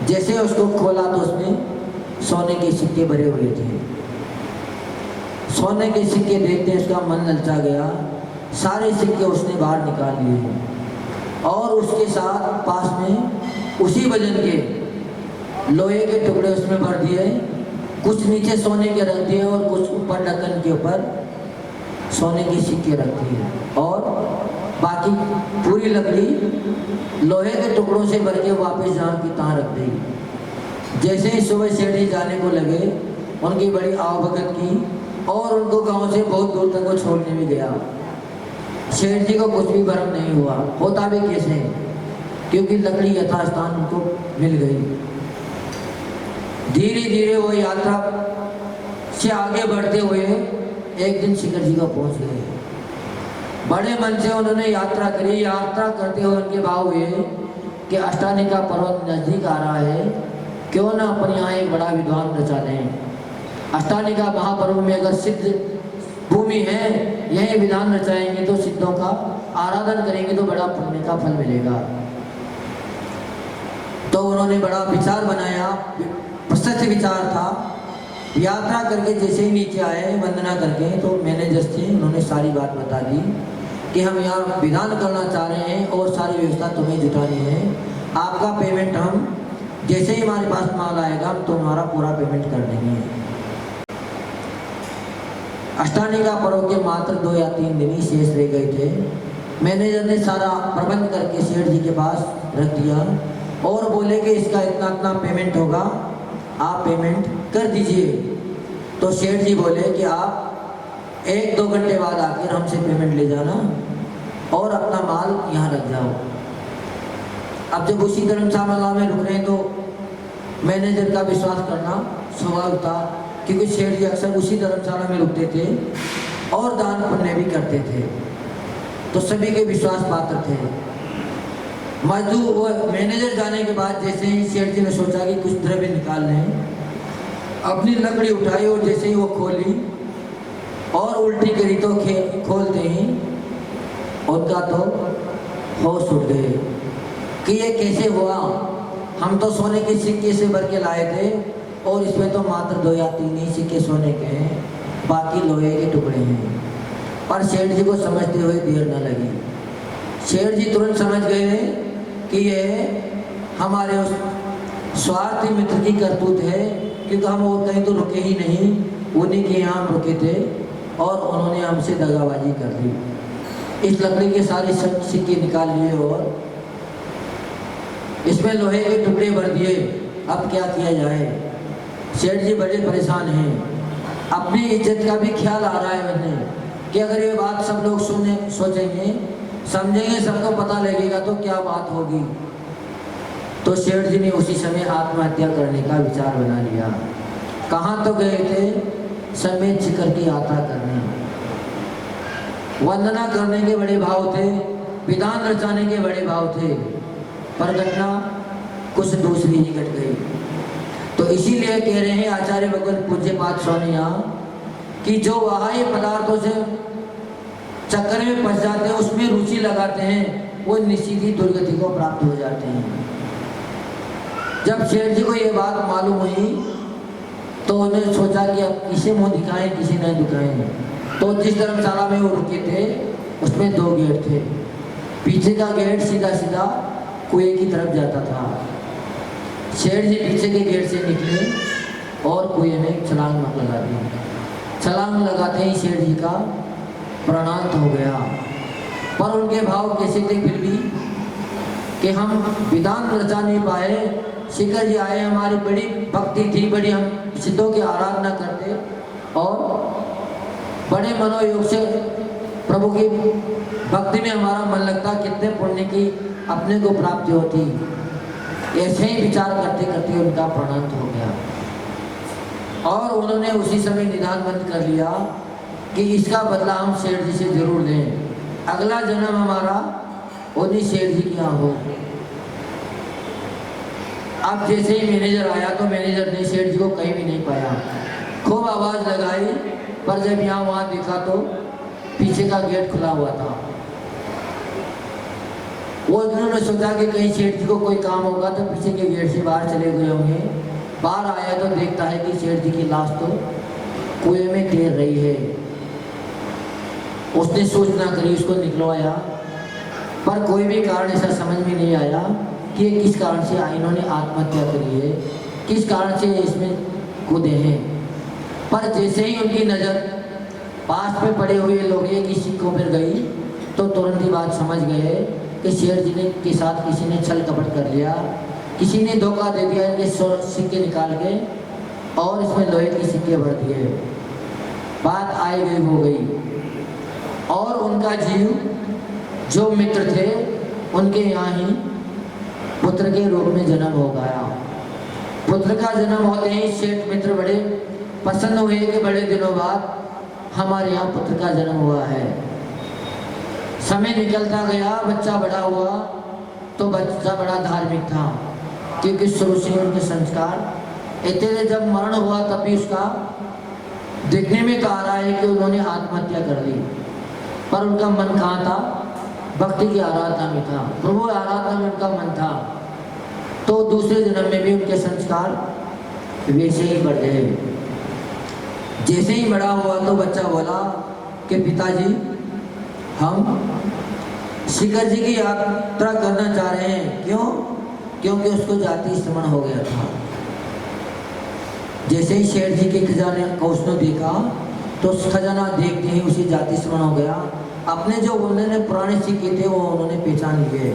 जैसे उसको खोला तो उसमें सोने के सिक्के भरे हुए थे। सोने के सिक्के देखते उसका मन ललचा गया, सारे सिक्के उसने बाहर निकाल लिए और उसके साथ पास में उसी वजन के लोहे के टुकड़े उसमें भर दिए, कुछ नीचे सोने के रख दिए और कुछ ऊपर ढक्कन के ऊपर सोने के सिक्के रख दिए, और बाकी पूरी लकड़ी लोहे के टुकड़ों से भर के वापस जहाँ की तहाँ रख दी। जैसे ही सुबह सेठ जी जाने को लगे, उनकी बड़ी आवभगत की और उनको गांव से बहुत दूर तक वो छोड़ने भी गया। सेठ जी को कुछ भी भ्रम नहीं हुआ, होता भी कैसे, क्योंकि लकड़ी यथास्थान उनको मिल गई। धीरे धीरे वो यात्रा से आगे बढ़ते हुए एक दिन शिखर जी को पहुंच गए। बड़े मन से उन्होंने यात्रा करी। यात्रा करते हुए उनके भाव हुए कि अष्टानी का पर्वत नजदीक आ रहा है, क्यों ना अपन यहाँ एक बड़ा विद्वान रचा दें। अष्टानी का महापर्व में अगर सिद्ध भूमि है, यही विधान रचाएंगे तो सिद्धों का आराधन करेंगे तो बड़ा पुण्य का फल मिलेगा। तो उन्होंने बड़ा विचार बनाया, प्रशस्त विचार था। यात्रा करके जैसे ही नीचे आए वंदना करके, तो मैनेजर थे, उन्होंने सारी बात बता दी कि हम यहाँ विधान करना चाह रहे हैं और सारी व्यवस्था तुम्हें जुटानी है। आपका पेमेंट हम जैसे ही हमारे पास माल आएगा हम तुम्हारा पूरा पेमेंट कर देंगे। अष्टानी का पर्व के मात्र 2 या 3 दिन ही शेष रह गए थे। मैनेजर ने सारा प्रबंध करके सेठ जी के पास रख दिया और बोले कि इसका इतना इतना पेमेंट होगा, आप पेमेंट कर दीजिए। तो सेठ जी बोले कि आप 1-2 घंटे बाद आकर हमसे पेमेंट ले जाना और अपना माल यहाँ रख जाओ। अब जब उसी धर्मशाला में रुक रहे हैं तो मैनेजर का विश्वास करना स्वाभाविक था, क्योंकि सेठ जी अक्सर उसी धर्मशाला में रुकते थे और दान पुण्य भी करते थे, तो सभी के विश्वास पात्र थे। मजदूर वो मैनेजर जाने के बाद जैसे ही सेठ जी ने सोचा कि कुछ द्रव्य निकाल लें, अपनी लकड़ी उठाई और जैसे ही वो खोली और उल्टी करी तो खोलते ही उनका तो होश उड़ गए कि ये कैसे हुआ। हम तो सोने के सिक्के से भर के लाए थे और इसमें तो मात्र 2 या 3 ही सिक्के सोने के हैं, बाकी लोहे के टुकड़े हैं। पर सेठ जी को समझते हुए देर न लगी। सेठ जी तुरंत समझ गए कि ये हमारे उस स्वार्थी मित्र की करतूत है, क्योंकि हम और कहीं तो रुके ही नहीं, उन्हीं के यहाँ हम रुके थे और उन्होंने हमसे दगाबाजी कर दी। इस लकड़ी के सारे सिक्के निकाल लिए और इसमें लोहे के टुकड़े भर दिए। अब क्या किया जाए? सेठ जी बड़े परेशान हैं। अपनी इज्जत का भी ख्याल आ रहा है उन्हें कि अगर ये बात सब लोग सोचेंगे समझेंगे, सबको पता लगेगा तो क्या बात होगी। तो सेठ जी ने उसी समय आत्महत्या करने का विचार बना लिया। कहाँ तो गए थे? समेत शिखर की यात्रा करने, वंदना करने के बड़े भाव थे, विधान रचाने के बड़े भाव थे, पर घटना कुछ दूसरी ही घट गई। तो इसीलिए कह रहे हैं आचार्य भगवत पूज्य पाद स्वामी यहाँ कि जो बाह्य पदार्थों से चक्कर में फंस जाते हैं, उसमें रुचि लगाते हैं, वो निश्चित ही दुर्गति को प्राप्त हो जाते हैं। जब सेठ जी को ये बात मालूम हुई तो उन्होंने सोचा कि अब किसे मुंह दिखाएं, किसे नहीं दिखाएं। तो जिस धर्मशाला में वो रुके थे उसमें 2 गेट थे। पीछे का गेट सीधा सीधा कुएं की तरफ जाता था। सेठ जी पीछे के गेट से निकले और कुएं में छलांग लगा दी। छलांग लगाते ही सेठ जी का प्राणांत हो गया। पर उनके भाव कैसे थे फिर भी कि हम विधान रचा नहीं पाए। शिखर जी आए, हमारी बड़ी भक्ति थी, बड़ी हम सिद्धों की आराधना करते और बड़े मनोयोग से प्रभु की भक्ति में हमारा मन लगता, कितने पुण्य की अपने को प्राप्ति होती। ऐसे ही विचार करते करते उनका प्राणांत हो गया और उन्होंने उसी समय निदान बंद कर लिया कि इसका बदला हम सेठ जी से जरूर लें, अगला जन्म हमारा उन्हीं सेठ जी के यहाँ हो। अब जैसे ही मैनेजर आया तो मैनेजर ने सेठ जी को कहीं भी नहीं पाया। खूब आवाज़ लगाई, पर जब यहाँ वहाँ देखा तो पीछे का गेट खुला हुआ था। वो उन्होंने सोचा कि कहीं सेठ जी को कोई काम होगा तो पीछे के गेट से बाहर चले गए होंगे। बाहर आया तो देखता है कि सेठ जी की लाश तो कुएं में तैर रही है। उसने सूचना करी, उसको निकलवाया, पर कोई भी कारण ऐसा समझ में नहीं आया कि किस कारण से इन्होंने आत्महत्या करी है, किस कारण से इसमें कूदे हैं। पर जैसे ही उनकी नज़र पास में पड़े हुए लोहे की सिक्कों पर गई तो तुरंत ही बात समझ गए कि सेठ जी ने के साथ किसी ने छल कपट कर लिया, किसी ने धोखा दे दिया, इनके सिक्के निकाल के और इसमें लोहे के सिक्के भर दिए। बात आई गई हो गई और उनका जीव जो मित्र थे उनके यहाँ ही पुत्र के रूप में जन्म हो गया। पुत्र का जन्म होते ही सेठ मित्र बड़े प्रसन्न हुए कि बड़े दिनों बाद हमारे यहाँ पुत्र का जन्म हुआ है। समय निकलता गया, बच्चा बड़ा हुआ तो बच्चा बड़ा धार्मिक था, क्योंकि शुरू से उनके संस्कार इतने थे। जब मरण हुआ तब भी उसका देखने में तो आ रहा है कि उन्होंने आत्महत्या कर ली, पर उनका मन कहाँ था? भक्ति की आराधना में था, प्रभु आराधना में उनका मन था। तो दूसरे जन्म में भी उनके संस्कार वैसे ही बढ़ गए। जैसे ही बड़ा हुआ तो बच्चा बोला कि पिताजी हम शिखर जी की यात्रा करना चाह रहे हैं। क्यों? क्योंकि उसको जाति स्मरण हो गया था। जैसे ही शेठ जी के खजाने को उसने देखा तो उस खजाना देखते ही उसे जाति स्मरण हो गया अपने जो उन्होंने पुराने सिक्के थे वो उन्होंने पहचान लिए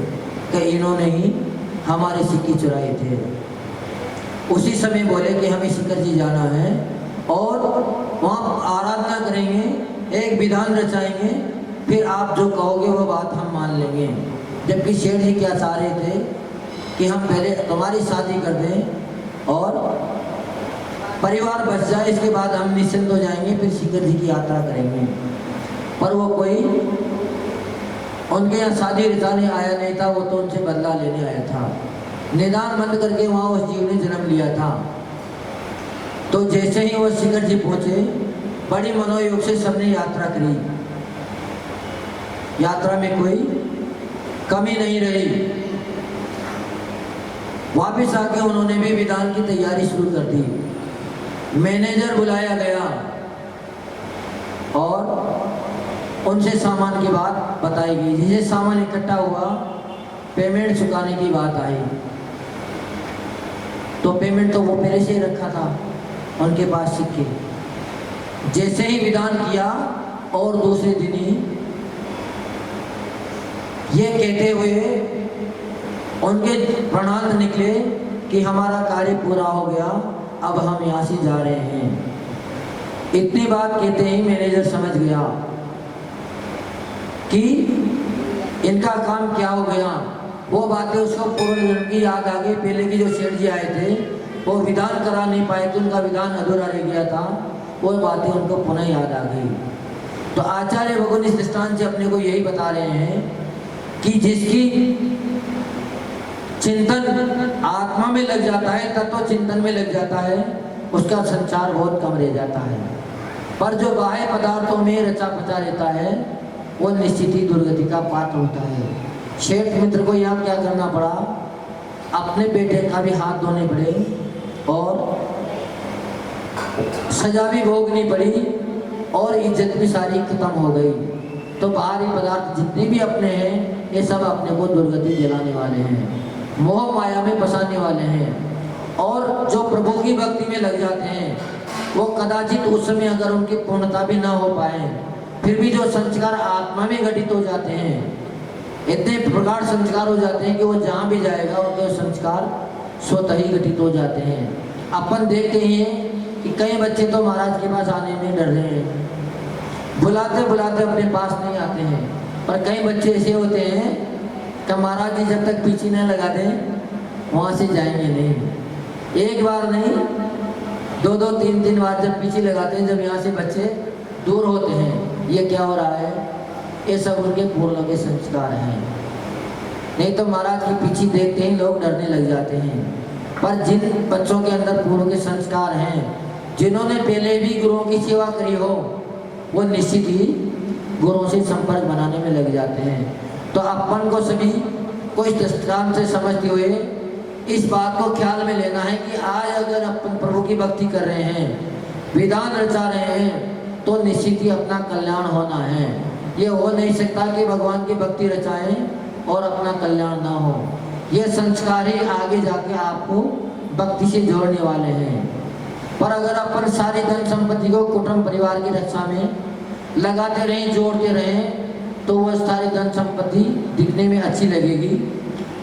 कि इन्होंने ही हमारे सिक्के चुराए थे। उसी समय बोले कि हमें शिखर जी जाना है और वहाँ आराधना करेंगे, एक विधान रचाएंगे, फिर आप जो कहोगे वो बात हम मान लेंगे। जबकि शेठ जी क्या चाह रहे थे कि हम पहले तुम्हारी शादी कर दें और परिवार बच जाए, इसके बाद हम निश्चिंत हो जाएंगे, फिर शिखर जी की यात्रा करेंगे। पर वो कोई उनके यहाँ शादी रचाने आया नहीं था, वो तो उनसे बदला लेने आया था। निदान बंद करके वहाँ उस जीव ने जन्म लिया था। तो जैसे ही वो शिखर जी पहुँचे, बड़ी मनोयोग से सबने यात्रा करी। यात्रा में कोई कमी नहीं रही। वापिस आके उन्होंने भी विधान की तैयारी शुरू कर दी। मैनेजर बुलाया गया और उनसे सामान की बात बताई गई। जिसे सामान इकट्ठा हुआ, पेमेंट चुकाने की बात आई। तो पेमेंट तो वो पहले से ही रखा था उनके पास सिक्के। जैसे ही विधान किया और दूसरे दिन ही ये कहते हुए उनके प्रणांत निकले कि हमारा कार्य पूरा हो गया, अब हम यहाँ से जा रहे हैं। इतनी बात कहते ही मैनेजर समझ गया कि इनका काम क्या हो गया। वो बातें उसको पूर्ण जन्म की याद आ गई। पहले की जो सेठ जी आए थे वो विधान करा नहीं पाए थे, उनका विधान अधूरा रह गया था। वो बातें उनको पुनः याद आ गई। तो आचार्य भगवान इस दृष्टांत से अपने को यही बता रहे हैं कि जिसकी चिंतन आत्मा में लग जाता है, तत्व चिंतन में लग जाता है, उसका संचार बहुत कम रह जाता है। पर जो बाह्य पदार्थों में रचा पचा रहता है वो निश्चित ही दुर्गति का पात्र होता है। शेठ मित्र को यहाँ क्या करना पड़ा, अपने बेटे का भी हाथ धोने पड़े और सजा भी भोगनी पड़ी और इज्जत भी सारी खत्म हो गई। तो बाहरी पदार्थ जितने भी अपने हैं ये सब अपने को दुर्गति दिलाने वाले हैं, मोह माया में बसाने वाले हैं। और जो प्रभु की भक्ति में लग जाते हैं वो कदाचित उस समय अगर उनकी पूर्णता भी ना हो पाए, फिर भी जो संस्कार आत्मा में घटित हो जाते हैं, इतने प्रकार संस्कार हो जाते हैं कि वो जहाँ भी जाएगा उनके संस्कार स्वतः ही घटित हो जाते हैं। अपन देखते हैं कि कई बच्चे तो महाराज के पास आने में डर रहे हैं, बुलाते बुलाते अपने पास नहीं आते हैं। पर कई बच्चे ऐसे होते हैं कि महाराज जी जब तक पीछे न लगा दें वहाँ से जाएंगे नहीं। एक बार नहीं, दो दो तीन तीन बार जब पीछे लगाते हैं, जब यहाँ से बच्चे दूर होते हैं, ये क्या हो रहा है, ये सब उनके पूर्व के संस्कार हैं। नहीं तो महाराज के पीछे देखते ही लोग डरने लग जाते हैं। पर जिन बच्चों के अंदर पूर्व के संस्कार हैं, जिन्होंने पहले भी गुरुओं की सेवा करी हो, वो निश्चित ही गुरुओं से संपर्क बनाने में लग जाते हैं। तो अपन को सभी को इस दृष्टांत से समझते हुए इस बात को ख्याल में लेना है कि आज अगर अपन प्रभु की भक्ति कर रहे हैं, विधान रचा रहे हैं, तो निश्चित ही अपना कल्याण होना है। ये हो नहीं सकता कि भगवान की भक्ति रचाएं और अपना कल्याण ना हो। ये संस्कार ही आगे जाके आपको भक्ति से जोड़ने वाले हैं। पर अगर अपन सारी धन संपत्ति को कुटुंब परिवार की रक्षा में लगाते रहें, जोड़ते रहें, तो वह सारी धन संपत्ति दिखने में अच्छी लगेगी,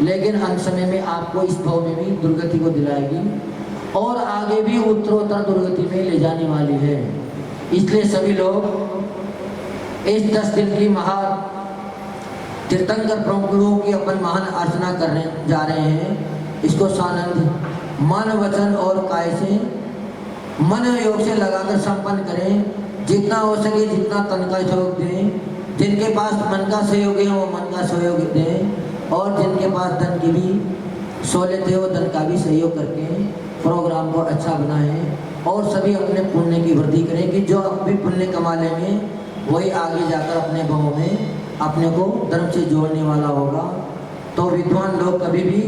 लेकिन अंत समय में आपको इस भाव में भी दुर्गति को दिलाएगी और आगे भी उत्तरोत्तर दुर्गति में ले जाने वाली है। इसलिए सभी लोग इस 10 दिन की महा तीर्थंकर प्रमुखों की अपन महान अर्चना करने जा रहे हैं। इसको सानंद मन वचन और काय से मन योग से लगाकर संपन्न करें। जितना हो सके जितना तन का सहयोग दें, जिनके पास मन का सहयोग है वो मन का सहयोग दें और जिनके पास धन की भी सहूलियत है वो धन का भी सहयोग करके प्रोग्राम को अच्छा बनाएं और सभी अपने पुण्य की वृद्धि करें कि जो अब भी पुण्य कमा लेंगे वही आगे जाकर अपने भाव में अपने को धर्म से जोड़ने वाला होगा। तो विद्वान लोग कभी भी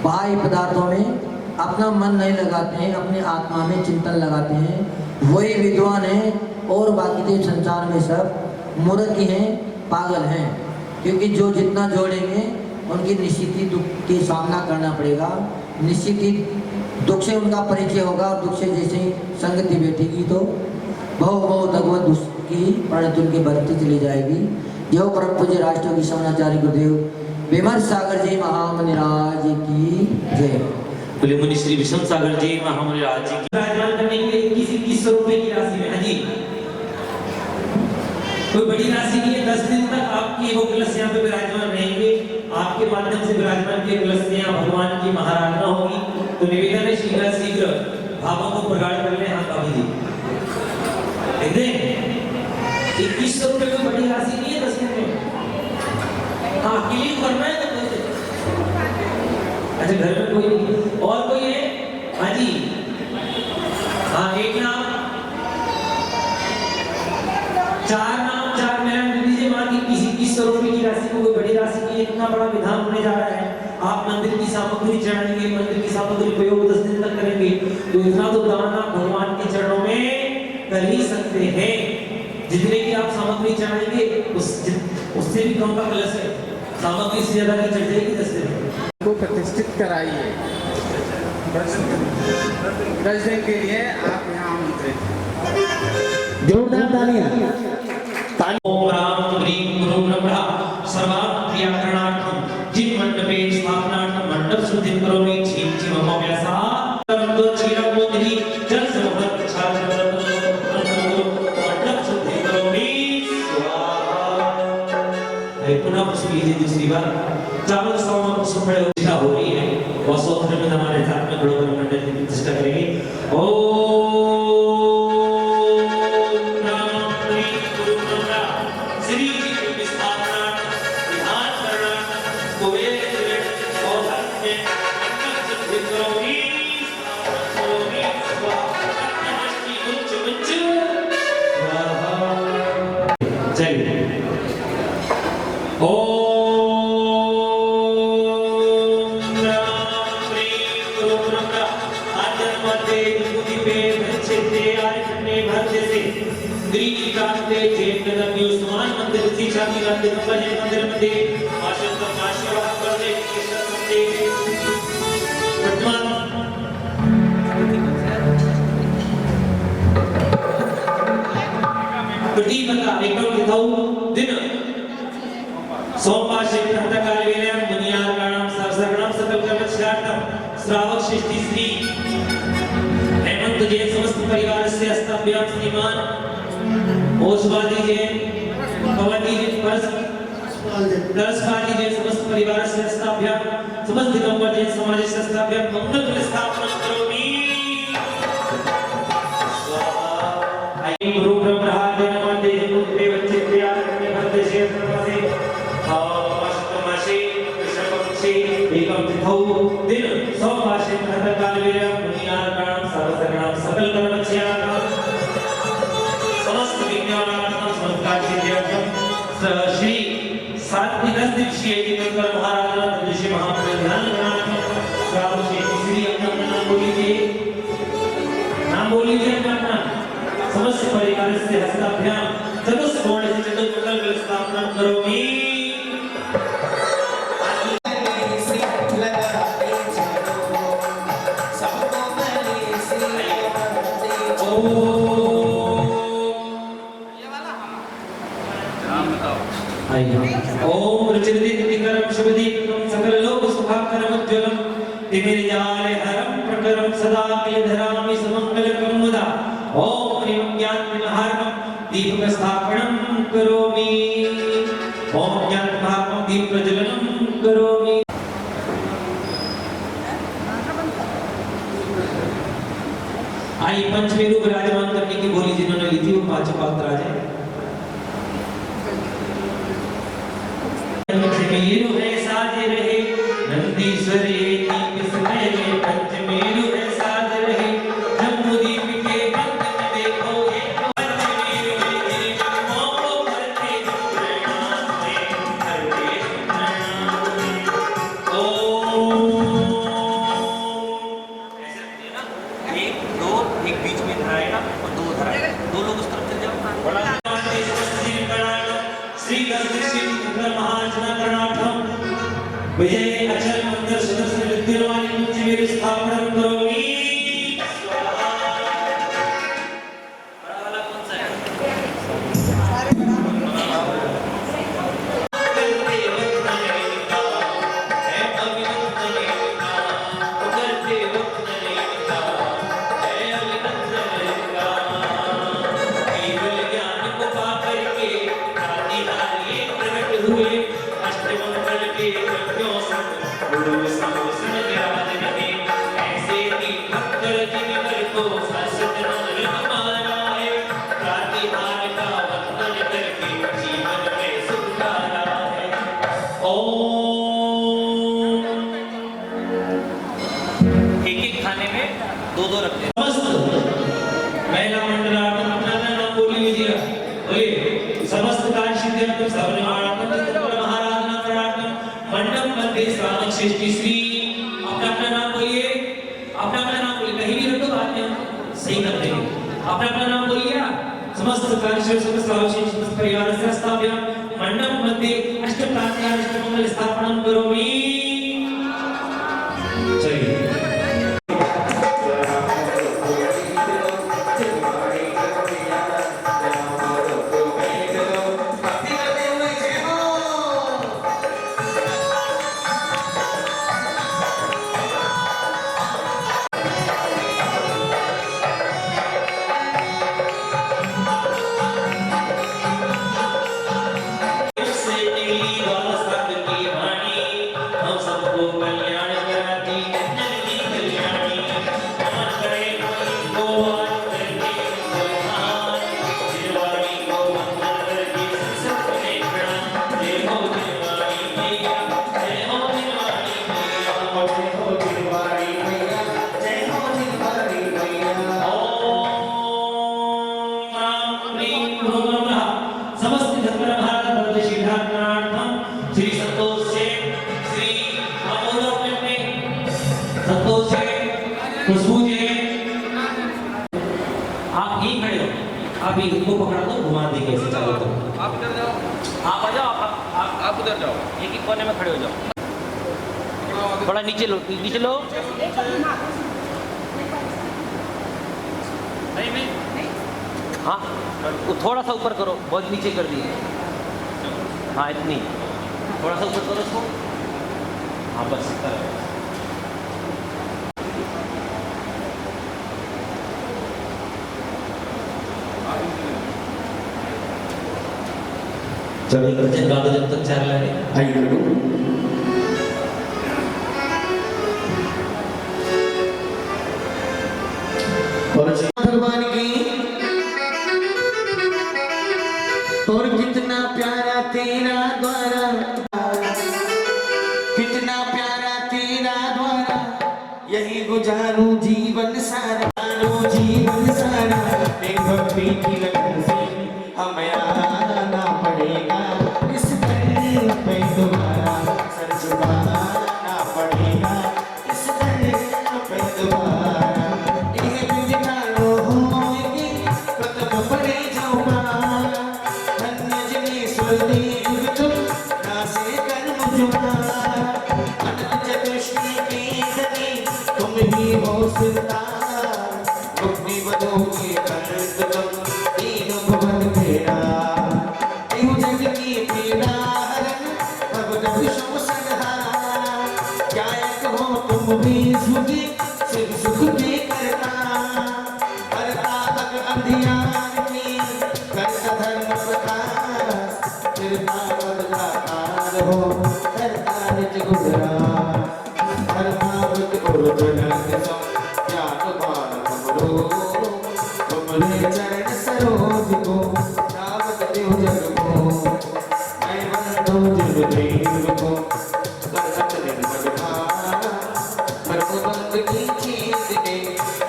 बाह्य पदार्थों में अपना मन नहीं लगाते हैं, अपने आत्मा में चिंतन लगाते हैं, वही विद्वान हैं। और बाकी के संसार में सब मूर्ख ही हैं, पागल हैं। क्योंकि जो जितना जोड़ेंगे उनकी निश्चित ही दुख के सामना करना पड़ेगा, निश्चित ही दुख से उनका परिचय होगा। और दुख से जैसे ही संगति बैठेगी तो भव भव भगवत उनकी प्रणति उनकी बढ़ती चली जाएगी। जो परम पूज्य राष्ट्रीय विश्वनाचार्य गुरुदेव विमर्श सागर जी महामुनि राज की जय। बोले मुनि श्री विषम सागर जी महामुनि राज जी की। विराजमान करने के लिए 21 रुपए की राशि में, हाँ जी, कोई बड़ी राशि नहीं है। 10 दिन तक आपके वो कलश यहाँ पे विराजमान रहेंगे। आपके माध्यम से विराजमान के कलश से यहाँ भगवान की महाराधना होगी। तो निवेदन है शीघ्र शीघ्र भावों को प्रगाढ़ कर ले। हाँ बाबू जी, देख दें 21 रुपए कोई बड़ी राशि नहीं है 10 दिन में। हाँ अकेले करना है तो कैसे? अच्छा घर में कोई नहीं और कोई है? हाँ जी, हाँ एक नाम, 4 नाम, 4 मेरा दीजिए। मान की किसी 21 रुपए की राशि को कोई बड़ी राशि की इतना बड़ा विधान होने जा रहा है। आप मंदिर की सामग्री चढ़ाएंगे, मंदिर की सामग्री प्रयोग 10 दिन तक करेंगे तो इतना तो दान आप भगवान के चरणों में कर ही सकते हैं। जितने की आप सामग्री चढ़ाएंगे उससे भी कम का कलश है। सामग्री से ज्यादा की चढ़ जाएगी 10 दिन को प्रतिष्ठित कराइए। 10 दिन के लिए आप यहाँ आमंत्रित। जोरदार तालियां। ओम राम ह्रीं गुरु ब्रह्मा सर्वात्रियाकरणार्थम जिन मंडपे स्थापनार्थम मंडप शुद्धिं करोमि छीं छीं मम व्यासा तंतो क्षीरमोदिनी जल समभक्त छात्र मंडप शुद्धिं करोमि स्वाहा। पुनः पुष्प लीजिए दूसरी बार। चावल सौमा पुष्प पड़े प्रतिष्ठा हो रही है। वसोत्र में हमारे साथ में खड़े होकर मंडल की प्रतिष्ठा करेंगे। ओम राम ह्रीं गुरु ब्रह्मा श्री जी की स्थापना विधान करना कुबेर सौधर्म में मंडप शुद्धि करोमि स्वाहा। नमस्ते उच्च उच्च स्वाहा। चलिए ओम सोमवार से प्रातःकाल वेलायां मुनियार्गाणां सहस्रगणां सकलकर्मक्षयार्थं श्रावक षष्ठी श्री हेमंत जैन समस्त परिवार से हस्ताभ्यां श्रीमान ओसवादी जैन भवती जैन दर्शवादी जैन समस्त परिवार से हस्ताभ्यां समस्त दिगंबर जैन समाज से हस्ताभ्यां मंगल स्थापना करोमि स्वाहा। ऐं गुरु ब्रह्मा नमः देव चित्त्या भद्र से सर्वसे एकम तिथौ दिन सोमवार से प्रातःकाल वेलायां मुनियार्गाणां सहस्रगणां सकलकर्मक्षयार्थं समस्त विज्ञानार्थं समस्तकार्यसिद्ध्यर्थं श्री सात्विक 10 दिवसीय तीर्थंकर महाराज ऋषि महामुनि ध्यान करणार्थं श्रावक श्री अपना नाम बोलिए अपना समस्त परिवार से हस्ताभ्यां चतुष्कोण से चतुर्मंडल स्थापना करोमि। ओम रुचिरदितिकरं शुभदीपकं सकललोक सुखाकरमुज्ज्वलं तिमिरजालहरं प्रकरं सदा किलधरामि सुमंगलकं मुदा। ओम ह्रीं ज्ञानमहार्घं दीपकस्थापनं करोमि। ओम ज्ञानमहार्घं दीपप्रज्वलनं करोमि। आई पंचमेरु विराजमान करने की बोली जिन्होंने ली थी वो पांच पात्र आ जाए। पंचमेरु है साज रहे नंदीश्वरी दीप समय में पंचमेरु है साज रहे जम्बूदीप के पंख में देखो ये पंचमेरु है दीप मोको करते प्रणाम है करते प्रणाम। ओम ऐसे ना 1 2 एक बीच में धराएगा और 2 धराएगा, 2 लोग उस तरफ चल जाओ। बड़ा श्री दर्शी महाजना करणार्थम विजय अचल मंदिर सदस्य विद्यावानी कुंज में स्थापना करोमि स्वाहा। बड़ा वाला कौन सा है? श्रावक श्रेष्ठ श्री अपना अपना नाम बोलिए, अपना अपना नाम बोलिए, कहीं भी रख दो बाद में हम सही कर देंगे। अपना अपना नाम बोलिए। समस्त कार्यश्रेष्ठ समस्त श्रावक श्रेष्ठ समस्त परिवारस्य स्थाप्य मंडप मध्ये अष्टप्रात्याः अष्टमंगल स्थापनं करोमि। चलिए आप इनको पकड़ा दो, घुमा देंगे ऐसे चारों तरफ। आप इधर जाओ, आप आ जाओ, आप उधर जाओ, एक ही कोने में खड़े हो जाओ। थोड़ा नीचे लो, नीचे लो। नहीं नहीं, हाँ थोड़ा सा ऊपर करो, बहुत नीचे कर दिए। हाँ इतनी, थोड़ा सा ऊपर करो इसको। हाँ बस इतना। चलो एक भजन गा दो जब तक चार लगे। आइए भगवान की और कितना प्यारा तेरा द्वारा, कितना प्यारा तेरा द्वारा, यही गुजारूं जीवन सारा, जीवन सारा। एक भक्ति की लगन से हमें आना पड़ेगा, इस दर पे दोबारा सर झुकाना पड़ेगा, इस दर पे दोबारा। यह बिना होएगी कदम पड़े जाऊंगा, धन्य जिन्हें सुरदेव तुम नासे कर्म जुड़ा। अनंत कृष्ण की धनी तुम ही हो सुल्तान, मुक्ति बदो के कर्त तुम तीन भुवन तेरा। एहु जग की पीड़ा हरण तब तब शव संहार, क्या एक हो तुम भी सुखी सिर्फ सुख के करता, करता तक अंधियार की करता धर्म प्रकाश, फिरता बदलाकार हो करता निज गुजरात। धर्मावत और जनक सम ज्ञान बाण हमरो, तुमरे चरण सरोज को रावत देव जग को। मैं बंधो जग देव को करत निर्मल भार, परमबंध की चीज के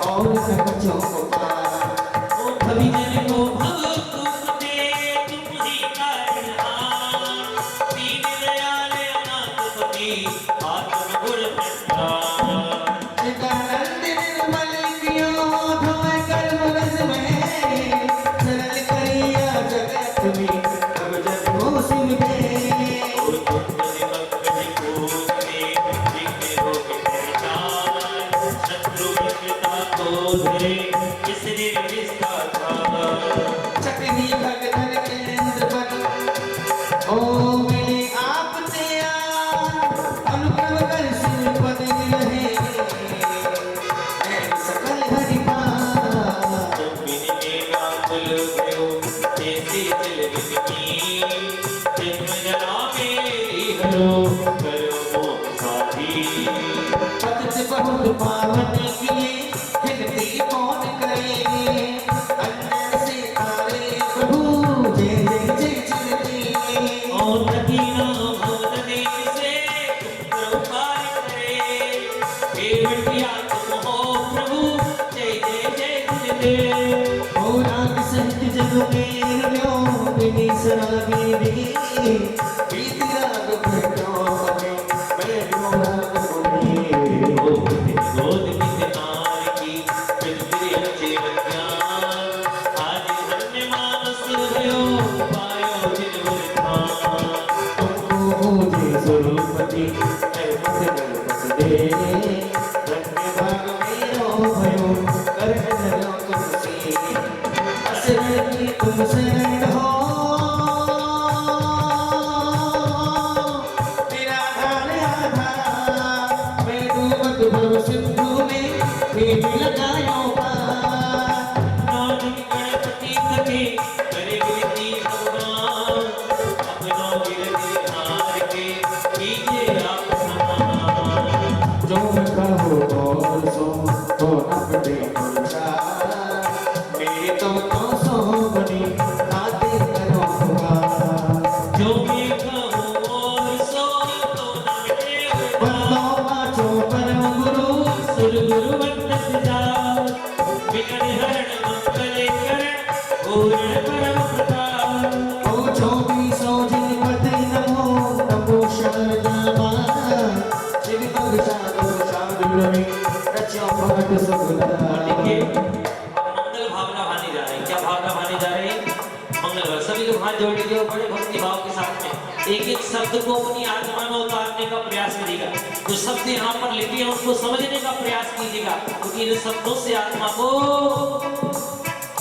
और न कछो पार। ओ कवि जन को भव तुम दे तुम ही कारणहार, दीन दयाल अनाथ पति आत्म गुण प्रसाद। चिदानंद निर्मल कियो धोए कर्म रस में, सरल करिया जगत में अब जन्मो शिव दे। और तुम निमग्न को दे दिखे हो विचार, शत्रु मित्रता को धरे किसने विस्तार। चकनी भगतन केंद्र पर ओ मिले आप तेरा, अनुग्रह कर शिव पद रहे सकल हरि पार। जब मिलेगा कुल भयो जैसे जल विधि, जन्म जना मेरी हरो करो मोह साथी। पतित बहुत पावन किए हिंदी कौन करे, अन्य से तारे प्रभु जय जय जय चिरते। और तकीना भगत देव से तुम उपकार करे, हे बिटिया तुम हो प्रभु जय जय जय दे। ओ राग सहित जग में लो बिनी सराबी दी, प्रीति राग भटो में मैं सी अहमद गणपत दे धन्य भाग मेरो भयो करण लगा तुमसे असर की तुम शरण हो मेरा धार आधार मैं डूबत भव सिंधु में खेत लगायो नानी गणपति कभी करे विनती भगवान अपनो गिरती हार के कीजिए आप समान जो मैं कहो बोल सो तो न पड़े मुरझा मेरे तो सो बनी आते करो पुकार जो मैं कहो बोल सो तो न पड़े बंदो वाचो परम गुरु सुर गुरु वंदत जा विघ्न हरण मंगल करण पूर्ण परम प्रताप ओ चौबी सौ जिन पति नमो नमो शरणमा श्री मंगल साधु रवि रचो भगत सगुना देखिए मंगल भावना भानी जा रही है क्या भावना भानी जा रही है मंगल सभी लोग हाथ जोड़ लीजिए और बड़े भक्ति भाव के साथ में एक एक शब्द को अपनी आत्मा में उतारने का प्रयास करिएगा जो शब्द यहाँ पर लिखे हैं उनको समझने का प्रयास कीजिएगा क्योंकि इन शब्दों से आत्मा को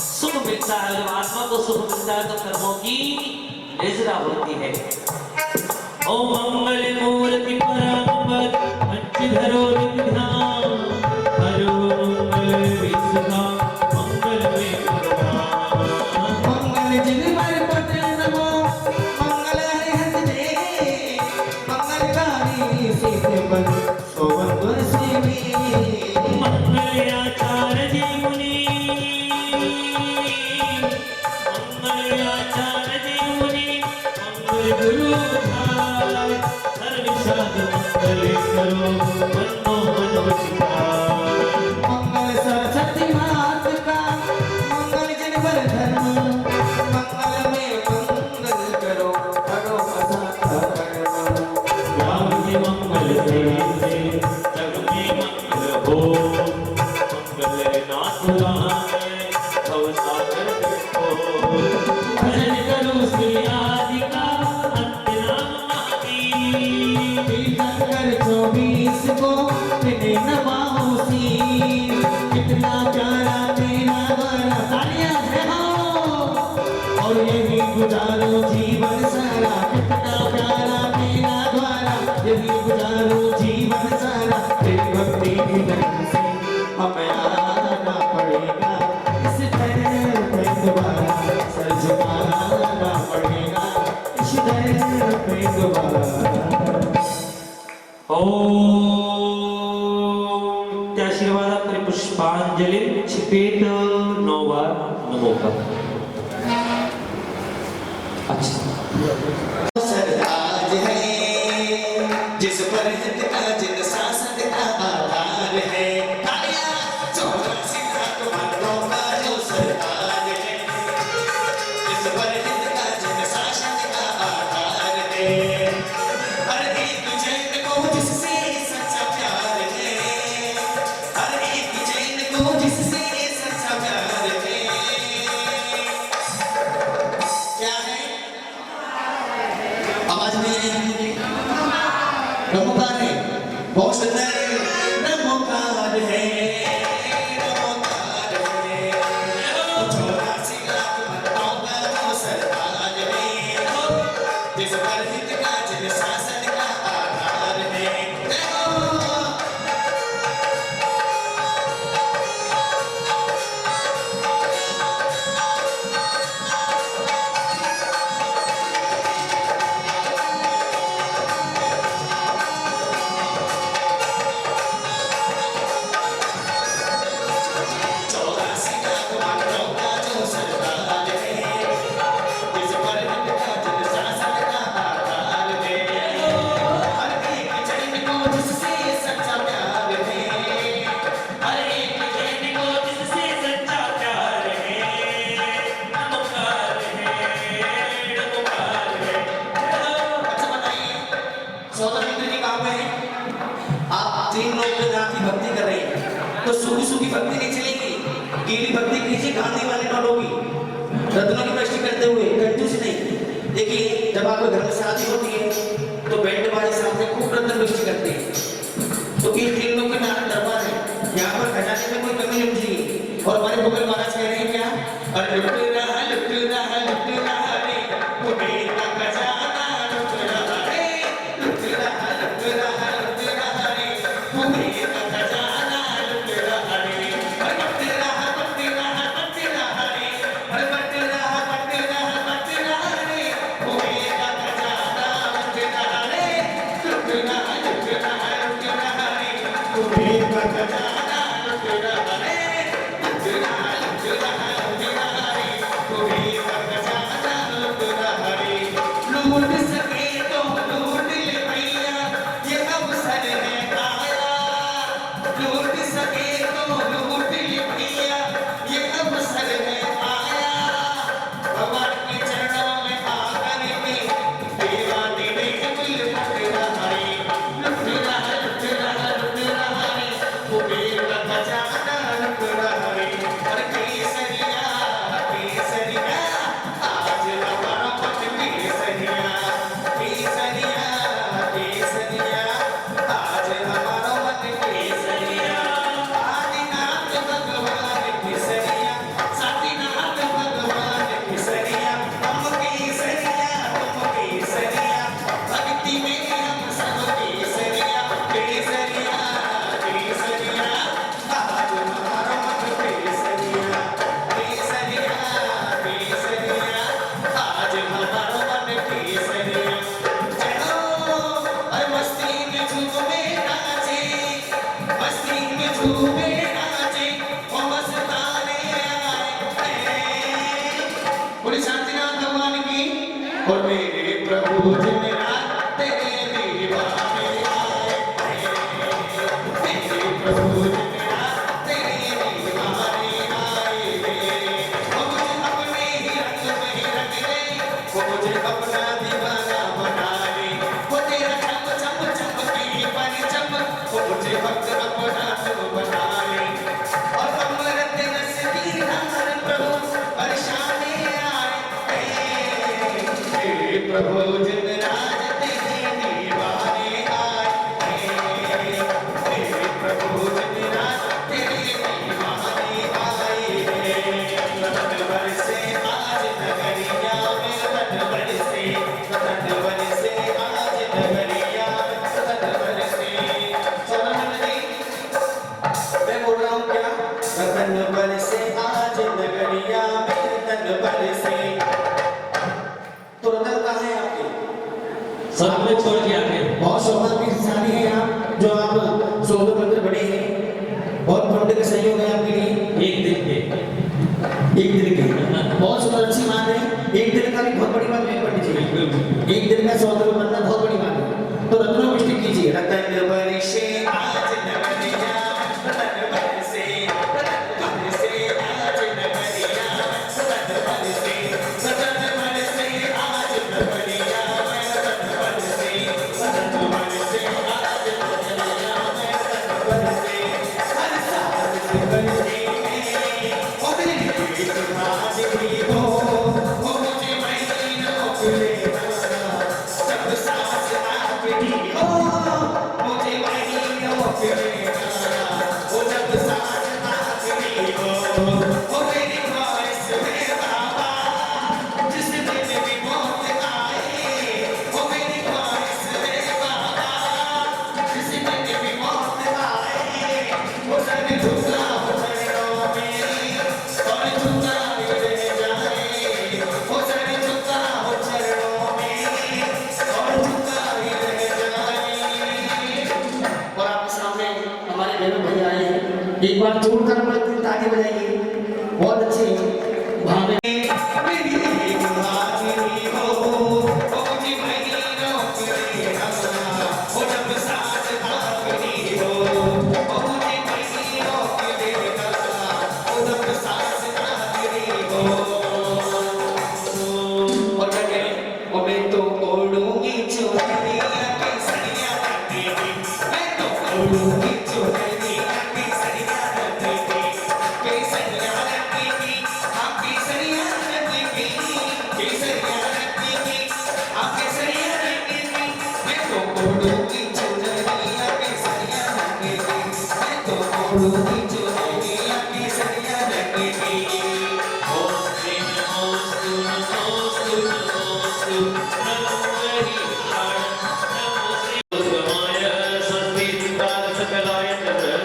सुख मिलता है जब आत्मा को सुख मिलता है तो कर्मों की निजरा होती है ओम मंगल मूर्ति परांबर पंचधरो निधान हरो मंगल विश्वधा मंगल में भगवान मंगल जिन पर पते नमो मंगल हरिहत दे मंगलकारी सीते बन सोवन गुरसेवी मंगल आचार्य जी मुनि मंगल आचार्य जी मुनि मंगल गुरु धार सर्वसाध मंगल करो मनो मन वचिकार मंगल सरस्वती मात का मंगल जन पर धर्म मंगल में मंगल करो करो असाथा कर्म राम के मंगल से जग में मंगल हो मंगल नाथ राम भव सागर हो भजन करो श्री आदि का अंत नाम महावीर तीर्थंकर 24 को तिने नवाऊसी कितना प्यारा तेरा वाला तालियां है हो और यही गुजारो जीवन सारा कितना प्यारा तेरा द्वारा यही गुजारो जीवन सारा तेरी भक्ति की लगन से हमें आना पड़ेगा इस दर पे दोबारा सर झुकाना पड़ेगा इस दर पे दोबारा ओम त्या आशीर्वादात पुष्पांजली छिपेत 9 बार नमो का अच्छा सरताज है जिस पर हित का जिन शासन का आधार है तालियां 84 लाख मर्दों का जो सरताज है जिस पर हित का जिन शासन का आधार है हर एक जैन को जिससे सच्चा प्यार है हर एक जैन को जिससे सच्चा प्यार है क्या है आवाज नहीं आई नमोकार है बहुत सुंदर नमोकार है नमोकार है 84 लाख मर्दों का जो सरताज है जिस पर हित का जिन शासन का आधार है तो सूखी सूखी भक्ति नहीं चलेगी, गीली भक्ति कीजिए, गांधी वाले नोट होगी। रत्नों की प्रश्न करते हुए कंजूस नहीं। देखिए जब आपके घर में शादी होती है तो बैंड बाजे साथ में खूब रत्न खजाना लुट रहा है, लुट रहा, लुट रहा, लुट रहा रे, कुबेर का खजाना लुट रहा रे। लूट सके तो लूट ले भैया, ये अवसर है आया। लूट सके तो लूट ले भैया, ये अवसर है आया। भगवान के चरणों में आकर के देवा देवी के दिल फट रहा रे, लुट रहा, लुट रहा, लुट रहा रे, कुबेर का खजाना लुट रहा रे। और केसरिया, केसरिया, आज हमारा मन केसरिया, केसरिया, केसरिया, आज हमारा मन केसरिया। आदिनाथ भगवान केसरिया, साथीनाथ भगवान केसरिया, हम केसरिया, हम केसरिया, भक्ति में हम सब केसरिया, केसरिया, केसरिया, आज हमारा मन केसरिया, केसरिया, केसरिया, आज हमारा मन केसरिया। चलो हर मस्ती में झूमे नाचे, मस्ती में झूमे नाचे, ओ मस्ताने आए। बोले शांतिनाथ भगवान की। और मेरे प्रभु जिन रात तेरे दीवाने आए, मेरे प्रभु जिन रात तेरे दीवाने आए। वो मुझे अपने ही रंग में रंग ले, वो मुझे अपना दीवाना बना ले। वो तेरा चम चम चमकी परिचम, वो मुझे भक्त अपना तू बना ले। और अमृत रस की धार प्रभु बरसाने आए। हे प्रभु जिन राज तेरे दीवाने आए, हे प्रभु जिन राज तेरे दीवाने आए। रतन बरसे आज नगरिया में, रतन बरसे, रतन बरसे आज नगरिया में, रतन बरसे। सोनम जी, मैं बोल रहा हूँ क्या? रतन बरसे आज नगरिया में, रतन बरसे। तो रतन कहाँ है आपके? सब कुछ छोड़ के आगे। बहुत सौभाग्य की शादी है आप, जो आप सोलह मंदिर बड़े हैं। बहुत पुण्य का सहयोग है आपके लिए। एक दिन के एक दिन के बहुत सुंदर अच्छी बात है। एक दिन का भी बहुत बड़ी बात नहीं पड़नी चाहिए। एक दिन का सौदा बनना बहुत बड़ी बात है। तो रत्नों वृष्टि कीजिए। रतन बरसे आज नगरिया, रतन बरसे, रतन बरसे आज नगरिया, रतन बरसे, रतन बरसे आज नगरिया में, रतन बरसे, रतन बरसे आज नगरिया में, रतन बरसे। हर साल से बरसे ओ मेरी तुम्हारी भी हो, ओ मुझे महीनों खुले जब सांस आपकी हो, मुझे महीनों खुले ओ जब सांस आपकी हो। ओ मेरी ख्वाहिश में बाबा, जिस दिन भी मौत आए, ओ मेरी ख्वाहिश में बाबा, जिस दिन भी मौत आए, वो सर झुका हो चरणों में, और झुका ही रह जाए। वो सर झुका हो चरणों में, और झुका ही रह जाए। और आपके सामने हमारे बहन भाई आए हैं। एक बार जोरदार ताली बजाइए। बहुत अच्छे भाव मेरी एक हाजिरी हो, ओ मुझे महीनों के हंसना, ओ जब सांस आपकी हो, ओ मुझे महीनों के हंसना, ओ जब सांस आपकी हो। और क्या करें? और मैं तो ओढ़ूंगी चुनरिया केसरिया रंग की, मैं तो ओढ़ूंगी चुनरिया केसरिया रंग की, केसरिया रंग की, हाँ केसरिया रंग की, केसरिया रंग की, हाँ केसरिया रंग की। मैं तो ओढ़ूंगी चुनरिया केसरिया रंग की, मैं तो ओढ़ूंगी चुनरिया केसरिया रंग की। ओम श्री नमोस्तु नमोस्तु नमोस्तु नमो हरि विष्णाय नमो श्री गोस्वामाय स्वस्ति काल सकलाय तत्र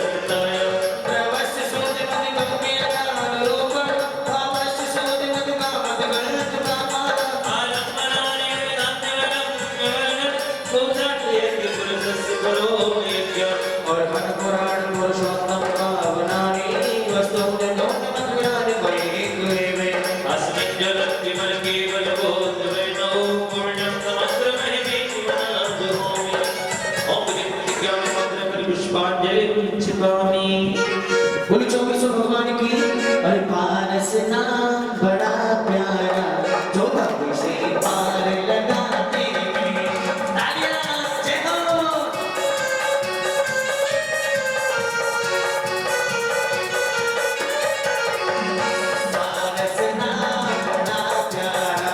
पुष्पांजलि छिपामी। बोलो 24 भगवान की। और पारस नाम बड़ा प्यारा जो भक्ति से पार लगाते हैं। तालियां जय हो। पारस नाम बड़ा प्यारा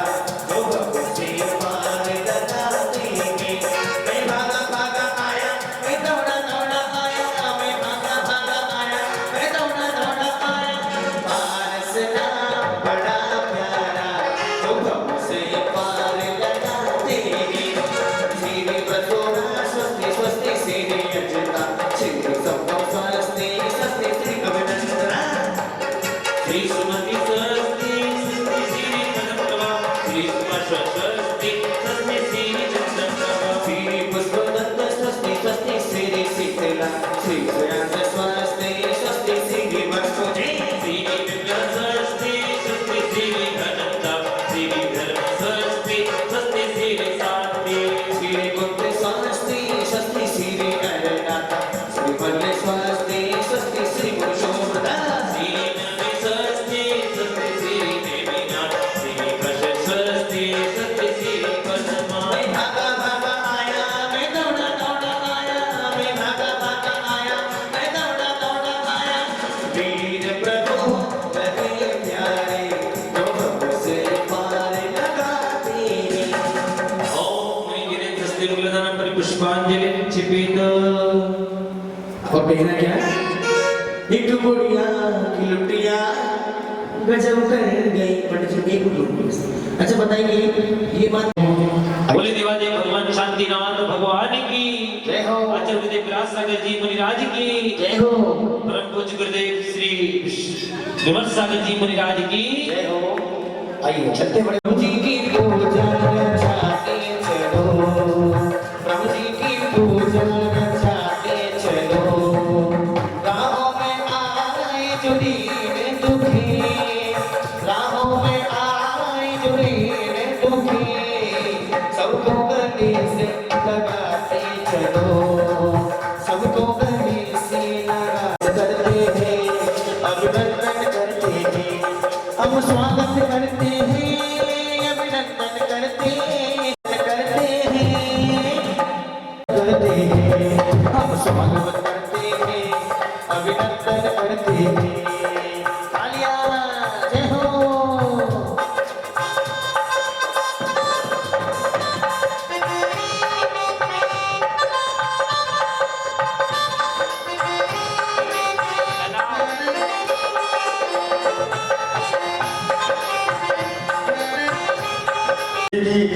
जो भक्ति से पार लगाते हैं। मैं भागा भागा आया, मैं दौड़ा दौड़ा आया, मैं भागा भागा आया, मैं दौड़ा दौड़ा आया। पारस नाम बड़ा प्यारा जो भक्ति से पार लगाते हैं। श्री बसोरा स्वस्ति स्वस्ति श्री अजता श्री सबका स्वस्ति स्वस्ति श्री कविनंदना श्री सुमति स्वस्ति स्वस्ति श्री कनकवा श्री सुमा स्वस्ति स्वस्ति श्री चंद्रप्रभा श्री पुष्पदत्त स्वस्ति स्वस्ति श्री शीतला श्री सुयांश स्वस्ति स्वस्ति श्री वसुदेव श्री विद्या स्वस्ति स्वस्ति श्री घनता श्री धर्म स्वस्ति स्वस्ति श्री शांति श्री पुत्र स्वस्ति स्वस्ति श्री अरनाथा श्री बल्ले स्वस्ति स्वस्ति श्री पुरुषोत्तम श्री नवी स्वस्ति स्वस्ति श्री देवीनाथ श्री कश स्वस्ति स्वस्ति श्री पद्मा मैं भागा भागा आया, मैं दौड़ा दौड़ा आया, मैं भागा भागा आया, मैं दौड़ा दौड़ा आया। वीर प्रभु बड़े प्यारे जो भक्त से पार लगाते हैं। ओम गिरिन्द्रस्ते मूलधनं परिपुष्पांजलि छिपेत। और कहना क्या है? एक बुढ़िया की लुटिया गजब कर गई। पंडित जी एक मिनट। अच्छा बताइए ये बात। बोले देवादेव भगवान शांतिनाथ भगवान की जय हो। आचार्य गुरुदेव विलास सागर जी मुनिराज की जय हो। परम पूज्य गुरुदेव श्री विमर्श सागर जी मुनिराज की जय हो। आइए चलते बड़े प्रभु जी की पूजा रचाते चलो। प्रभु जी की पूजा रचाते चलो। राहों में आए जो दीन दुखी, राहों में आए जो दीन दुखी, सबको गले से लगाते चलो। सबको गले से लगा करते हैं, अभिनंदन करते हैं, हम स्वागत करते हैं, अभिनंदन करते हैं, करते हैं, हम स्वागत करते हैं, अभिनंदन करते हैं। तालियां जय हो।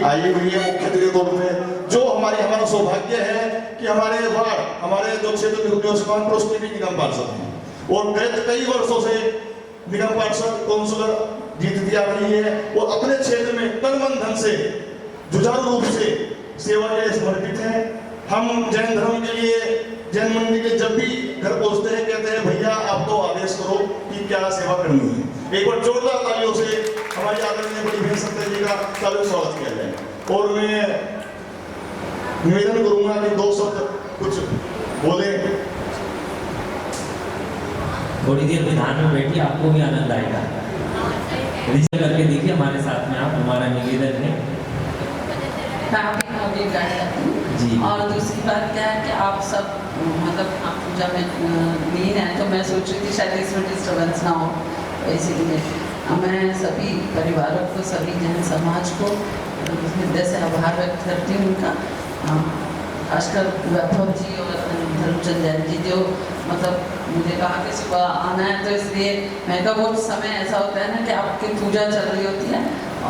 आई हुई है मुख्य अतिथि के तौर पे, जो हमारा सौभाग्य है कि हमारे वार्ड, हमारे जो क्षेत्र में नियोजन पड़ोस भी निगम पार्षद हैं और गत कई वर्षों से निगम पार्षद काउंसलर जीतती आ रही है और अपने क्षेत्र में तन मन धन से जुझारू रूप से सेवा के लिए समर्पित है। हम जैन धर्म के लिए जैन मंदिर के जब भी घर पहुंचते हैं कहते हैं भैया आप तो आदेश करो कि क्या सेवा करनी है। एक बार जोरदार तालियों से हमारी आदरणीय बड़ी बहन सत्य जी का काफी स्वागत किया जाए। और मैं निवेदन करूंगा कि 2 शब्द कुछ बोले। थोड़ी देर विधान में बैठिए, आपको भी आनंद आएगा। रिजल्ट करके देखिए हमारे साथ में आप, हमारा निवेदन है। जी। और दूसरी बात क्या है कि आप सब मतलब आप पूजा में लीन है, तो मैं सोच रही थी शायद इसमें डिस्टर्बेंस ना हो, इसीलिए मैं सभी परिवारों को, सभी जन समाज को हृदय से आभार व्यक्त करती हूँ उनका, खासकर वैभव जी और धर्मचंद जैन जी जो मतलब मुझे कहा कि सुबह आना है, तो इसलिए मैं कहा वो समय ऐसा होता है ना कि आपकी पूजा चल रही होती है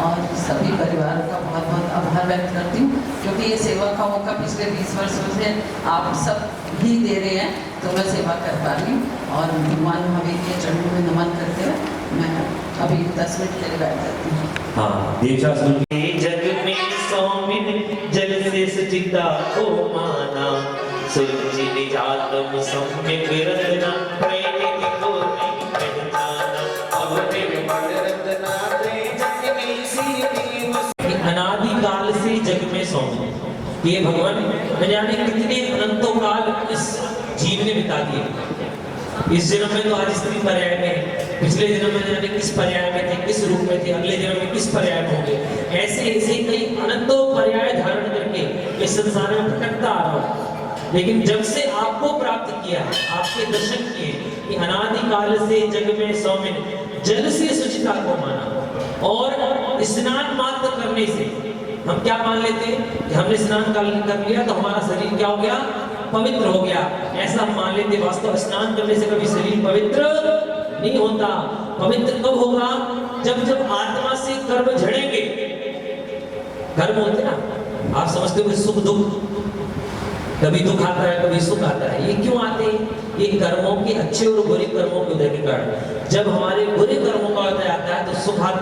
और सभी परिवारों का बहुत बहुत आभार व्यक्त करती हूँ, क्योंकि ये सेवा का मौका पिछले 20 वर्षों से आप सब भी दे रहे हैं, तो मैं सेवा कर पा रही हूँ। और भगवान महावीर के चरणों में नमन करते हुए मैं अभी 10 मिनट के लिए बैठ जाती हूँ। हाँ, देवशास्त्र जग में सौमिन जल से सचिता को माना, सुरुचि निजातम सम्यक रत्ना प्रेम को नहीं पहचाना। अब तेरे मन रत्ना अनादि काल से जग में सौम्य, ये भगवान न जाने कितने अनंतों काल इस जीवन बिता दिए। इस जन्म में तो आज स्त्री पर्याय में है, पिछले जन्म में जाने किस पर्याय में थे, किस रूप में थे, अगले जन्म में किस पर्याय में होंगे। ऐसे ऐसे कई अनंतों पर्याय धारण करके इस संसार में भटकता आ रहा हूँ। लेकिन जब से आपको प्राप्त किया, आपके दर्शन किए कि अनादिकाल से जग में सौमिन जल से शुचिता को माना, और स्नान मात्र करने से हम क्या मान लेते हैं कि हमने स्नान कर लिया तो हमारा शरीर क्या हो गया, पवित्र हो गया। ऐसा हम मान लेते, वास्तव स्नान करने से कभी शरीर पवित्र नहीं होता। पवित्र कब होगा, जब जब आत्मा से कर्म झड़ेंगे। कर्म होते ना, आप समझते हो सुख दुख, कभी दुख आता है कभी सुख आता है। ये क्यों आते हैं? ये कर्मों के अच्छे और बुरे कर्मों के उदय के कारण। जब हमारे बुरे कर्मों का उदय आता है तो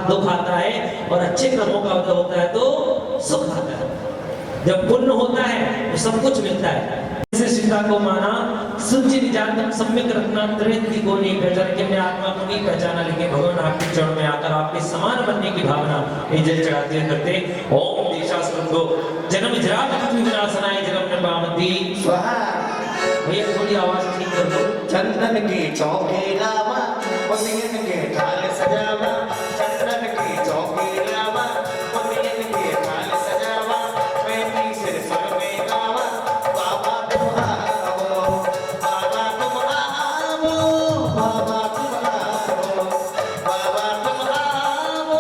दुख आता है, और अच्छे कर्मों का उदय होता है तो सुख आता है। जब पुण्य होता है तो सब कुछ मिलता है। सीता को माना सुचि निजातम सम्यक रत्ना त्रिनेत्री को नहीं पहचाना, कि हमने आत्मा को नहीं पहचाना, लेकिन भगवान आपके चरण में आकर आपके समान बनने की भावना ये जल चढ़ाते करते। ओम देशास्त्रंगो जन्म जरा मृत्यु विनाशनाय जगम नपामति स्वाहा। भैया थोड़ी आवाज ठीक कर दो। चंदन की चौकी लावा, पुनियन के थाल सजावा, चंदन की चौकी लावा, पुनियन के थाल सजावा, मैं तीसरे स्वर में गावा, बाबा तुम आओ, बाबा तुम आओ, बाबा तुम आओ, बाबा तुम आओ,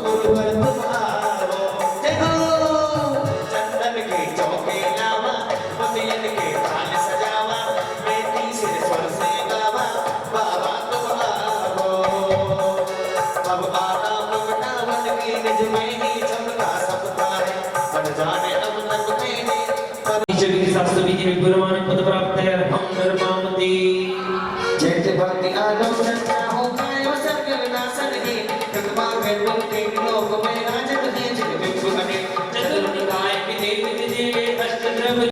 गुरुवर तुम आओ, जय हो। चंदन की चौकी लावा, पुनियन के थाल सजावा, मैं तीसरे स्वर से गावा, बाबा तुम आओ। अब आना वृंदावन की निज में ही चमका सबका है, बन जाने अब तक मैंने शास्त्र विधि में गुरुमान पद प्राप्त है। हम नरमामति जैसे भक्ति आदम रचा हो पायो सर्ग विनाशन ही, कृपा में तुम के लोक में राजत है जग बिंदु बने, चतुर्निकाय के देव अष्टद्रव्य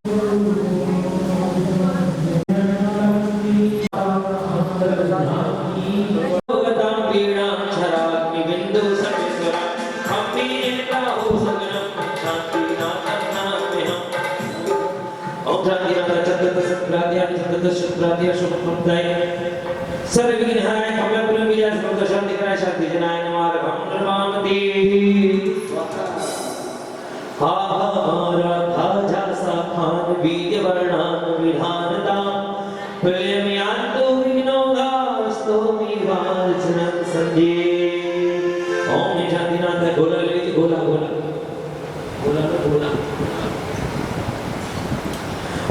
सर्वविघ्नाय कमलपुरं विजय सर्व शांति कराय शांति जनाय नमः। हम नरमामति हा राधा जासा खान वीर्य वर्णान विधानता प्रलयमयान्तो विघ्नोदास्तो विवाचनं संजे। ओम शांतिनाथ गोला ले गोला गोला गोला गोला।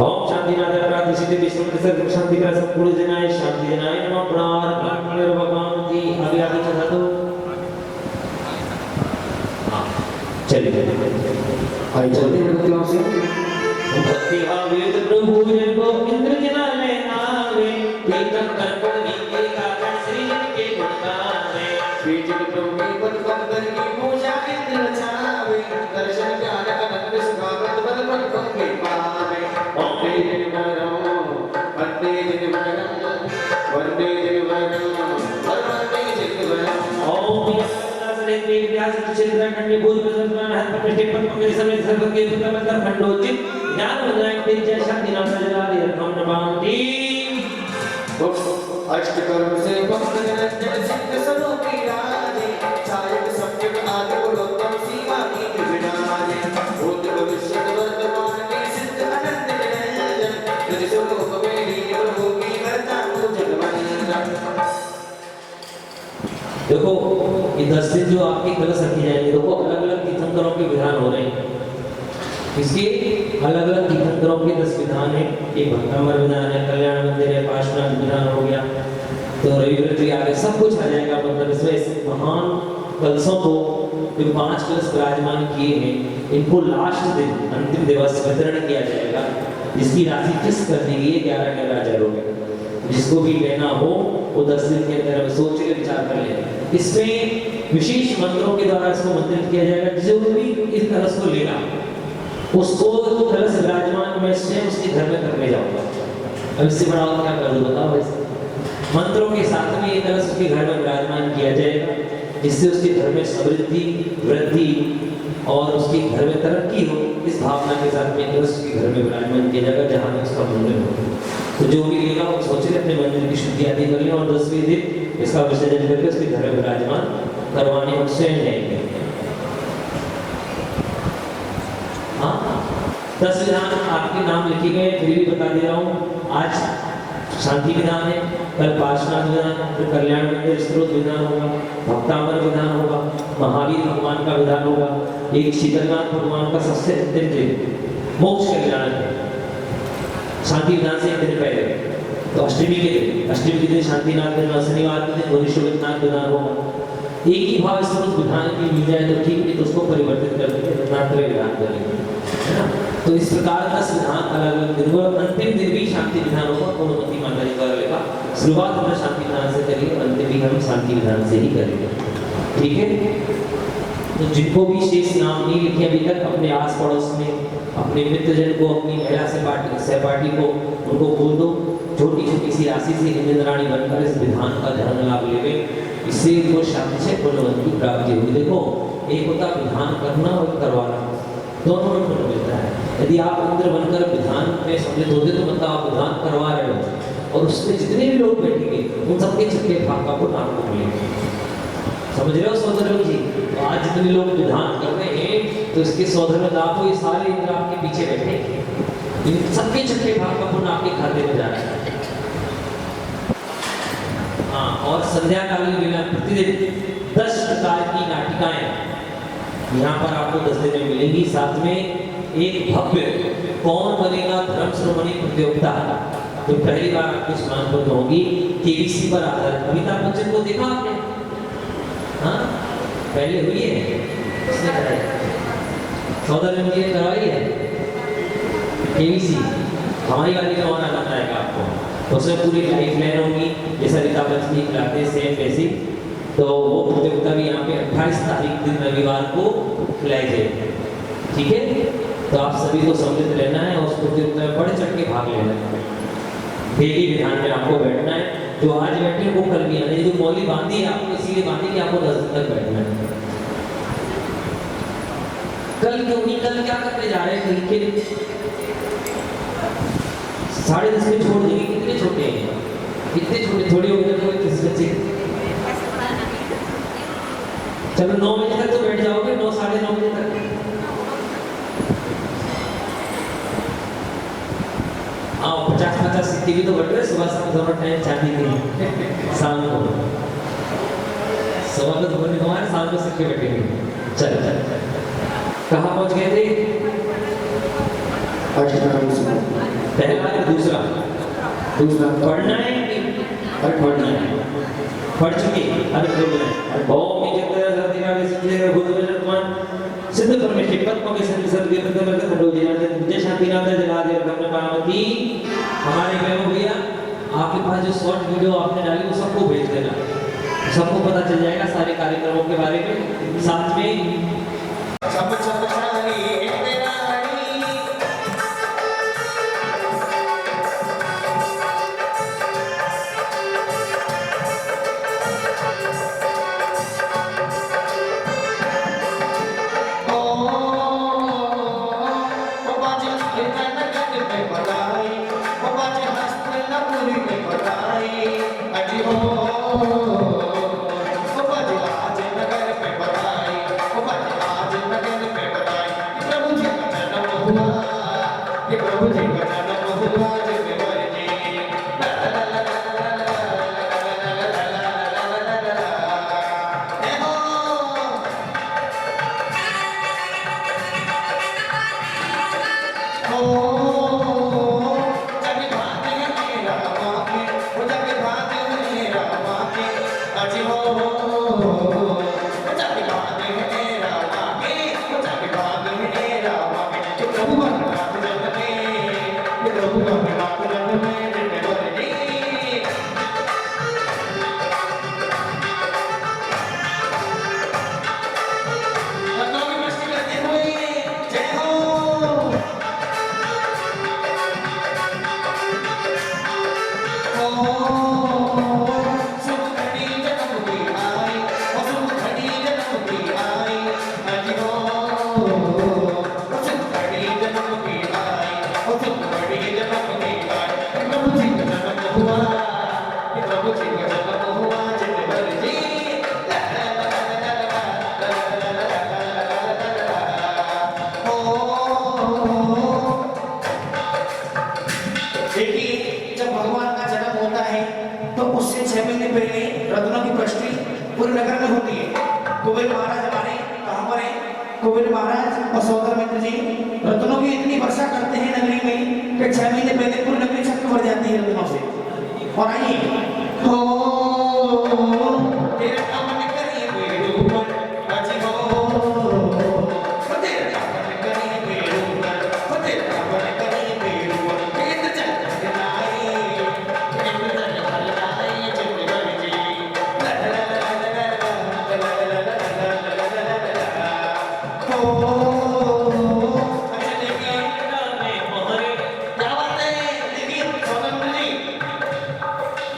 ओम शांतिनाथ प्रार्थि सिद्धि विष्णु सर्व शांति का संपूर्ण जनाय शांति जनाय नमः। प्राण प्राण भगवान की आगे आगे चला दो। चलिए आई चलते हैं भक्तियों से। भक्ति आवेद प्रभु जन को इंद्र जना में आवे, कीर्तन कर पुण्य के कारण श्री के गुण गावे, बीजन प्रभु की पद पंकर की पूजा इंद्र चावे, दर्शन ज्ञान अनंत सुखावत बल बल को पावे। वंदे जन वंदे जन वंदे जन ओम देवी व्यास चित्र खंड भूत प्रसन्न हस्त पृष्ठ पर पंकज समेत सर्व के मंत्र खंडोचित ज्ञान वंदना तेज जय शांति नाम जला दे हम नमामि। अष्टकर्म से भक्त निरंजन सिद्ध स्वरूप की राजे, छायक संयम आदि गुणोत्तम सीमा की विराजे, भूत भविष्य वर्तमान के सिद्ध अनंत निरंजन, निज स्वरूप में लीन प्रभु की करता पूजन वंदन। देखो ये 10 दिन जो आपकी कलश रखी जाएंगे, देखो अलग अलग तीर्थंकरों के विधान हो रहे हैं। इसके अलग अलग तीर्थंकरों के 10 विधान है। एक भक्तामर विधान है, कल्याण मंदिर है, पार्श्वनाथ विधान हो गया, तो रविव्रत आगे सब कुछ आ जाएगा। मतलब इसमें इस महान कलशों को जो 5 कलश विराजमान किए हैं, इनको लास्ट दिन अंतिम दिवस वितरण किया जाएगा, जिसकी राशि फिक्स कर दी गई है 11,000 रुपए। जिसको भी लेना हो वो 10 दिन के अंदर सोच के विचार कर लेना। इसमें विशेष मंत्रों के द्वारा इसको मंत्रित किया जाएगा। जो भी इस कलश को लेगा उसको कलश विराजमान मैं स्वयं उसके घर में करने जाऊंगा। अब इससे बड़ा और क्या कर दूं बताओ। ऐसे मंत्रों के साथ में ये कलश उसके घर में विराजमान किया जाएगा, जिससे उसके घर में समृद्धि वृद्धि और उसके घर में तरक्की हो। इस भावना के साथ में कलश उसके घर में विराजमान किया जाएगा जहाँ उसका मंदिर हो। तो जो भी लेगा वो सोचे अपने मंदिर की शुद्धि आदि कर लें और 10वें दिन इसका विसर्जन करके उसके घर में विराजमान करवाने हम स्वयं जाएंगे। हाँ, 10 विधान आपके नाम लिखे गए, फिर भी बता दे रहा हूँ। आज शांति विधान है, कल पार्श्वनाथ विधान, फिर कल्याण मंदिर स्त्रोत विधान होगा, भक्तामर विधान होगा, महावीर भगवान का विधान होगा, एक शीतलनाथ भगवान का सबसे अंतिम दिन मोक्ष कल्याण है शांति विधान से एक दिन पहले। तो अष्टमी के दिन शांतिनाथ विधान, शनिवार के दिन गणेशनाथ विधान होगा। एक ही भाव स्त्रोत विधान की मिल जाए तो ठीक, नहीं तो उसको परिवर्तित कर देंगे, रत्नात्रय विधान करेंगे, है ना। तो इस प्रकार 10 विधान अलग अलग दिन और अंतिम दिन भी शांति विधान होगा। पूर्णमती माता जी द्वारा लेगा, शुरुआत हमने शांति विधान से करेंगे, अंतिम भी हम शांति विधान से ही करेंगे, ठीक है। तो जिनको भी शेष नाम नहीं लिखे अभी तक, अपने आस पड़ोस में अपने मित्रजन को, अपनी महिला सहपाठी को, उनको बोल दो छोटी छोटी सी राशि से इंद्राणी बनकर इस विधान का धन लाभ लेवे, इससे उनको शांति से पूर्णवती प्राप्ति होगी। देखो, एक होता विधान करना और करवाना, दोनों में फल मिलता है। यदि आप इंद्र बनकर विधान में सम्मिलित होते तो मतलब आप विधान करवा रहे हो और उसमें जितने भी लोग बैठेंगे उन सबके छठे भाग का पुण्य आपको मिलेगा। समझ रहे हो सौदर जी? तो आज जितने लोग विधान कर रहे हैं तो इसके सौदर लाभ हो, ये सारे इंद्र आपके पीछे बैठे, इन सबके छठे भाग का पुण्य आपके खाते में जा रहा है। हाँ, और संध्या कालीन वेला प्रतिदिन 10 प्रकार की नाटिकाएं यहाँ पर आपको 10 दिन में मिलेंगी। साथ में एक भव्य कौन बनेगा धर्म श्रोमणी प्रतियोगिता, तो पहली बार आपको स्नानपत्र होगी, केबीसी पर आधारित। अमिताभ बच्चन को देखा आपने? हाँ, पहले हुई है, उसने कराई, सौदर ने करवाई है केबीसी। हमारी वाली में और आनंद आएगा आपको, उसमें पूरी लाइफ लाइन होगी जैसा अमिताभ बच्चन जी खिलाते हैं सेम वैसी। तो वो प्रतियोगिता भी यहाँ पे 28 तारीख दिन रविवार को खिलाई जाएगी, ठीक है। तो आप सभी को सम्मिलित रहना है और उस प्रतियोगिता में बढ़ चढ़ के भाग लेना है। देवी विधान में आपको बैठना है, जो आज बैठे वो कल भी आने, जो मौली बांधी है आपको इसीलिए बांधी कि आपको 10 दिन तक बैठना है। कल क्यों नहीं, कल क्या करने जा रहे हैं? कल के 10:30 में छोड़ देंगे। कितने छोटे हैं, कितने छोटे, थोड़ी हो गए तो किस बच्चे, चलो 9 बजे तक तो बैठ जाओगे, 9 साढ़े 9 बजे तक। हाँ, 50-50 सिक्के भी तो बढ़ रहे, सुबह शाम दोनों टाइम चांदी के शाम को, सुबह को दोनों हमारे शाम को सिक्के बैठेंगे। चल कहाँ पहुँच गए थे? पहला या दूसरा? पढ़ना है कि पढ़ना है? पढ़ चुके, अरे बोलना है। ओम निजंतर सर्वदिवाले संजय भूतवेशत्मान सिद्ध परमेश्वर पद्म के संग सर्व के प्रथम करके खंडो जय शांतिनाथ जलादे रत्न पावती। हमारे बहनों भैया, आपके पास जो शॉर्ट वीडियो आपने डाली वो सबको भेज देना, सबको पता चल जाएगा सारे कार्यक्रमों के बारे में। साथ में Oh, हुआ कि प्रभु जी का जन्म हुआ जितवर जी ला ला ला ला ला ला ला ओ देखिए जब भगवान का जन्म होता है तो उससे 6 महीने पहले रत्नों की पृष्ठि पूरे नगर में होती है। कुबेर महाराज हमारे कहाँ पर है? कुबेर महाराज और सौदामित्र जी रत्नों की इतनी वर्षा करते हैं नगरी में कि 6 महीने पहले पूरी नगरी छत भर जाती है रत्नों से। और आइए हो तेरा अमन करिए मेरे ऊपर अजी हो तेरा अमन करिए मेरे ऊपर तेरा अमन करिए मेरे ऊपर इंद्र चल लाए इंद्र चल लाए चंद्र जी ला ला ला ला ला ला ला ला हो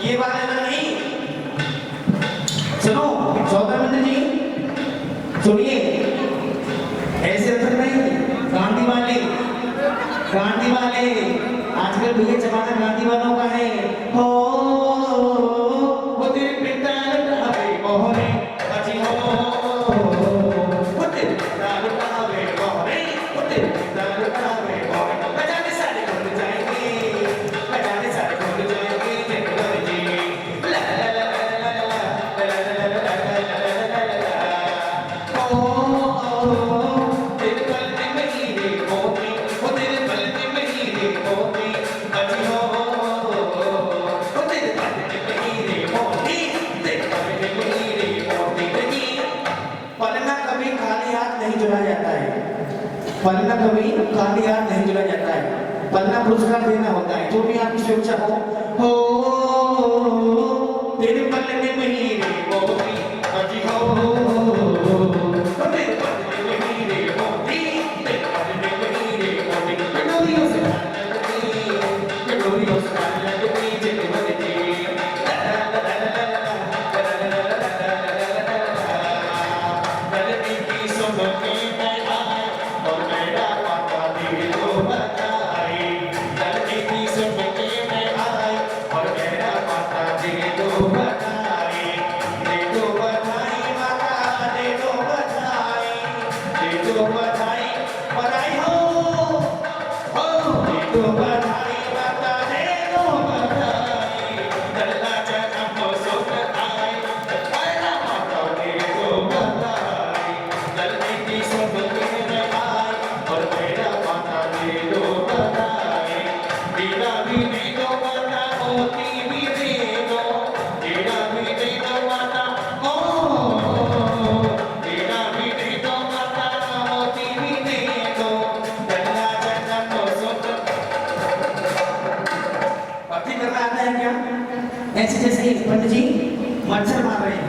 ये बात है ना नहीं सुनो सौदामित्र जी सुनिए ऐसे रथ नहीं गांधी वाले आजकल भैया जमाना गांधी वालों का है हो वो तेरे पिता लुटावे मोहरे अजी हो वो तेरे पिता लुटावे मोहरे वो तेरे पिता लुटावे मोहरे बजाने सारे खुल जाएंगे बजाने सारे खुल जाएंगे जगदर जी ला ला ला ला ला ला ला ओ तेरे पलने में हीरे मोती वो तेरे पलने में हीरे मोती अजी हो वो तेरे पलने में हीरे मोती तेरे पलने में हीरे मोती देखिए पलना कभी खाली हाथ नहीं जुड़ा जाता है। पलना कभी खाली हाथ नहीं जुड़ा जाता है। पलना पुरस्कार देना होता है जो भी आपकी स्वेच्छा हो तेरे पलने में हीरे मोती अजी हो तेरे पलने में हीरे मोती तेरे पलने में हीरे मोती डोरियों से लगती जितवर जी ला ला ला ला गलती की सुन के मैं आया और मेरा पापा दिल को बताई गलती की सुन के मैं आया और मेरा पापा दिल को बताई दे दो बधाई माता दे दो बधाई बधाई हो दे दो बधाई माता दे दो बधाई दल्ला जन्म सुख आए मेरा माता दे दो बधाई गलती की सुन के मैं आए और मेरा माता दे दो बधाई तेरा भी दे दो माता मोती भी दे दो तेरा भी दे दो माता हो तेरा भी दे दो माता मोती भी दे दो दल्ला जन्म सुख भक्ति करना आता है क्या? ऐसे जैसे ही पंडित जी मच्छर मार रहे हैं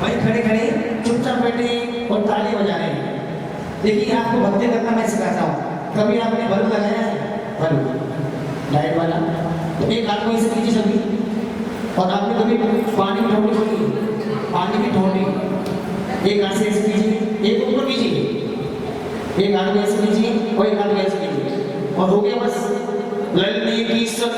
वही खड़े खड़े चुपचाप बैठे और ताली बजा रहे हैं। देखिए आपको भक्ति करना मैं सिखाता हूँ। कभी आपने बल्ब लगाया है? बल्ब लाइट वाला तो एक हाथ में ऐसे कीजिए सभी और आपने कभी पानी की टोटी खोली पानी की टोटी एक हाथ से ऐसे कीजिए एक ऊपर कीजिए एक हाथ में ऐसे कीजिए और एक हाथ में ऐसे कीजिए और हो गया बस ललनी की सब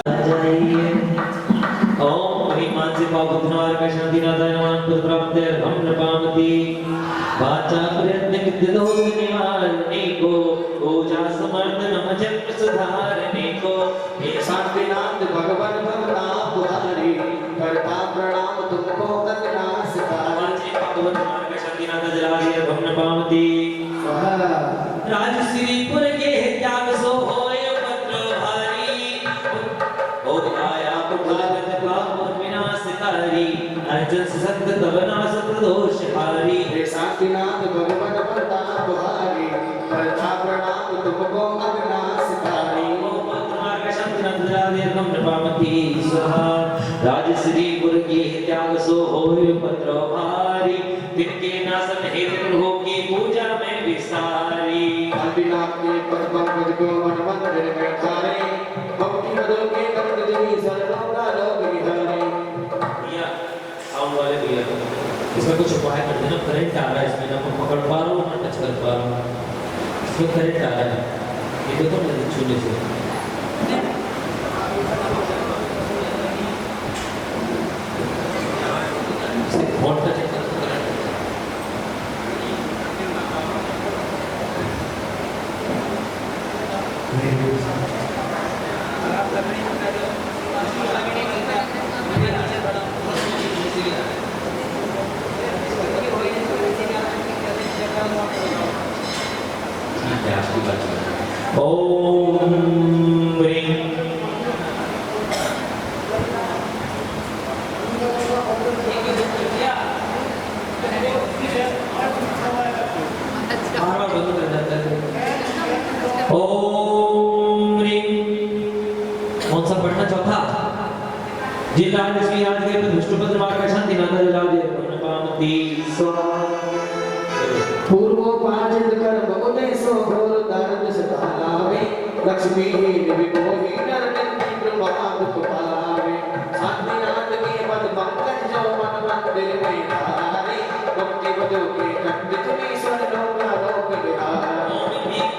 ओम महिमान से पावुद्धार का शांति नादाय नमः पुत्रांते हम नपामति वाचा प्रयत्न किद्दो निवारने को पूजा समर्थ नम जप सुधारने को हे शांतिनाथ भगवान भवना पुरारी करता प्रणाम तुमको गगनास भगवान से पावुद्धार का शांति नादाय जलाय हम नपामति राजश्रीपुर के त्याग सो होय पत्र भारी और आया पुलगत पाप विनाशकारी अर्जुन सत्त तब नाश प्रदोष हारी हे शांतिनाथ भगवान भवना पुरारी करता प्रणाम तुमको गगनास कारी राजश्रीपुर के त्याग सो होय पत्र भारी तिनके नासन हेतु प्रभु की पूजा में विसारी शांतिनाथ के पद पंकज को मन मंदिर में धारे भक्ति बदल के कंद देवी शरणों का लोग विहारे भैया साउंड वाले भैया इसमें कुछ उपाय कर देना। करंट आ रहा है इसमें ना मैं पकड़ पा रहा हूँ ना टच कर पा रहा हूँ इसमें करंट आ रहा है ये देखो ना छूने से हम सब पढ़ना चौथा जिला लक्ष्मी राज के विष्णुपद मार्ग शांति नाथ राज पामती स्वाहा पूर्वो पाजित कर बहुते सो घोर दर्द सतावे लक्ष्मी विभोहि नरनिंदी ब्रह्मांड पावे शांति नाथ के पद पंकज जो मन मंदिर में धारे भक्ति बदो के कंठ जनेश्वर लोक विहारे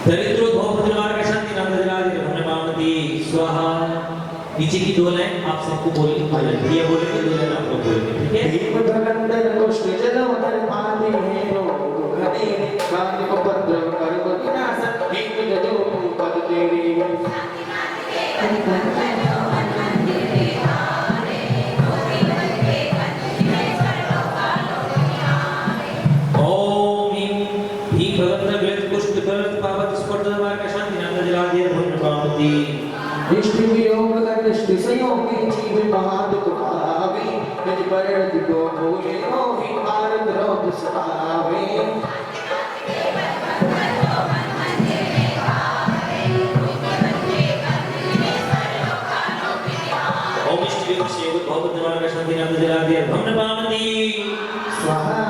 दरिद्रो भवपति मार्ग शांति नाथ राज पामती स्वाहा नीचे की दो लाइन आप सबको बोलनी ये बोलेंगे दो लाइन आप लोग बोलेंगे ठीक है भीम धरंदर कृष्ण जलोदर पादे हेरो घने कांति को भद्र कर्म विनाशक भीम जजो पद तेरे ओम भीम भगवत व्यक्त पुष्ट करत पावत स्पर्ध मार्ग शांति नाथ राज पामती दृष्टि वियोग दृष्टि संयोगी जीव महादुख भावे निज परण दिगो भूले मोहि भारत रोग सतावे ओम श्री शिव भगवत मार्ग शांति नाथ राज पामती स्वाहा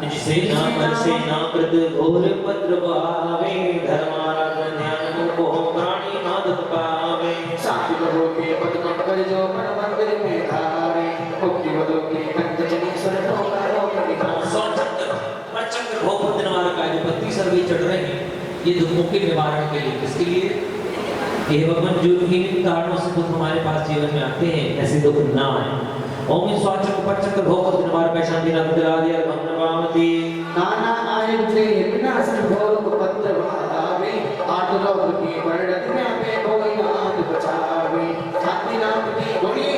निज सेना पर सेना प्रद घोर पत्र पावे धर्माराधन ध्यान को प्राणी नादक पावे साथी बदो के पद पंकज जो मन मंदिर में धारे मुक्ति बदो के कंठ जनेश्वर लोका लोक विहारे सौ चक्र भौपति नवार का जो 32 सर्वे चढ़ रहे हैं ये दुखों के निवारण के लिए किसके लिए ये भगवान जो इन कारणों से दुख हमारे पास जीवन में आते हैं ऐसे दुख ना आए ओम स्वाचक पचक भौपति नवार का शांति नाथ दिलादिया भगवान पामती नाना आए ते विनाशन घोर पत्र भावे आठ लोक की वर्णन में पे कोई नाद बचावे शांति नाथ की गुणी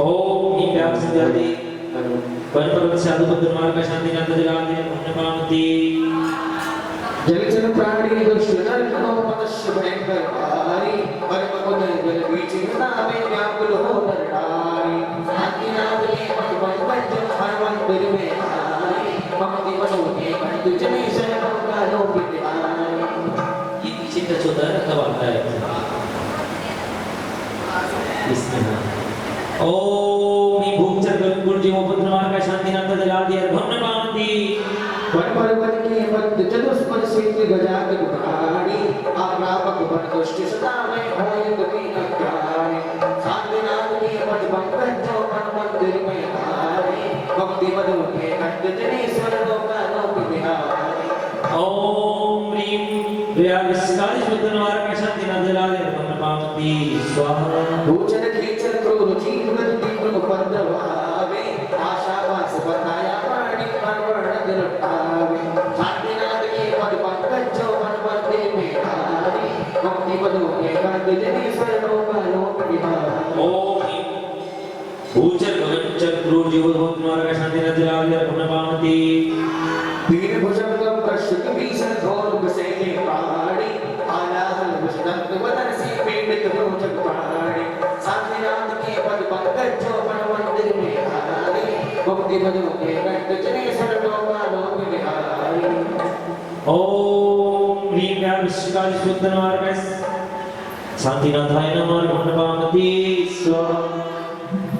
ओम नी प्यार से जल्दी पर पर्वत साधु पद्म मार्ग का शांति नाथ दिलादिया भगवान पामती जलचर प्राणी दुष्ट नर कनो मनुष्य भयंकर भारी परम गुण जल बीच नामे व्याकुल हो नर नारी शांति नाथ के पद पंकज हर मंदिर में आए भक्ति बनो के कंठ जनेश्वर लोका लोक विहारे ये पीछे टच होता है तब आता है इसमें ओम नी भूचर गुण जीव पद्म मार्ग का शांति नाथ दिलादिया भगवान पामती वन पर्वत के पद चतुष्पद सिद्ध गजाक गुहारी आग्रापक बन दुष्ट सदा में होय गति नकारी शांति नाथ के पद पंकज जो मन मंदिर में धारे भक्ति बदो के कंठ जनेश्वर लोका लोक विहारे ओम ह्रीं प्रयागस्काली शुद्धनवार का शांति नाथ दिलादिया भगवान पामती स्वाहा भूचर खेचर क्रोध जीवन दीपन पद भावे आशा वास बताया पाणी परवर्ण दिलटावे शांति नाथ के पद पंकज जो मन मंदिर में धारे भक्ति बदो के कंठ जनेश्वर लोका लोक विहारे ओम ह्रीं भूचर गगनचर क्रूर जीव भगवान का शांति नाथ दिलादिया भगवान पामती वीर भुजंगम कश्यप भीषण घोर बसेले पहाड़ी आलाहल भुजदंत वदन से पीड़ित हो जग पहाड़ी शांति नाथ के पद पंकज जो मन मंदिर में धारे भक्ति बदो के कंठ जनेश्वर लोका लोक विहारे ओम ह्रीं प्रयागस्काली शुद्धनवार का शांति नाथाय नमः भगवान पामती स्वाहा